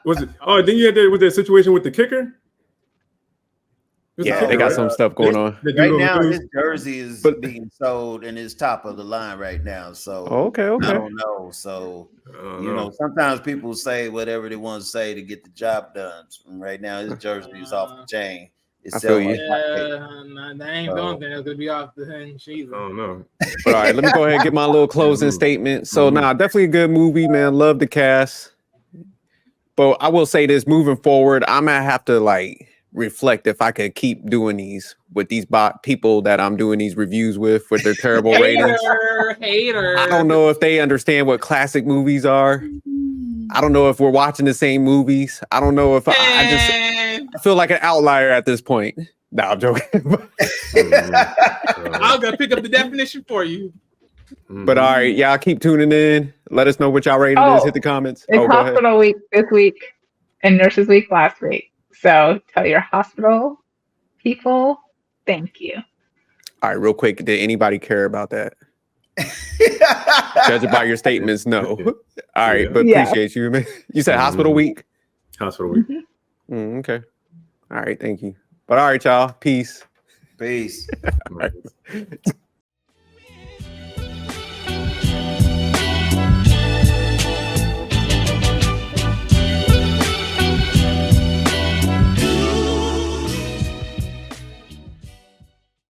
Was it? Oh, then you had with that situation with the kicker. It's a Yeah, killer, they got right? some stuff going on. They do Right go to now, news? his jersey is But- being sold and is top of the line right now. So Okay, I okay. don't know. So I don't you know, know. sometimes people say whatever they want to say to get the job done. And right now, his jersey is off the chain. It's I feel selling you. like hotcakes. Nah, that ain't the only thing that's gonna be off the hinge I either. don't know. But all right, let me go ahead and get my little closing statement. So, nah, definitely a good movie, man. Love the cast. But I will say this: moving forward, I'm gonna have to like reflect if I could keep doing these with these people that I'm doing these reviews with their terrible ratings. Hater. I don't know if they understand what classic movies are. I don't know if we're watching the same movies. I don't know if I feel like an outlier at this point. No, I'm joking. I'm gonna pick up the definition for you. But all right, y'all keep tuning in. Let us know what y'all rating is. Hit the comments. It's Go ahead. hospital week this week and nurses week last week. So tell your hospital people thank you. All right, real quick. Did anybody care about that? Judging by your statements, no. All right, but Yeah. appreciate you, man. You said hospital week? Hospital week. Okay. All right, thank you. But all right, y'all. Peace. Peace. All right.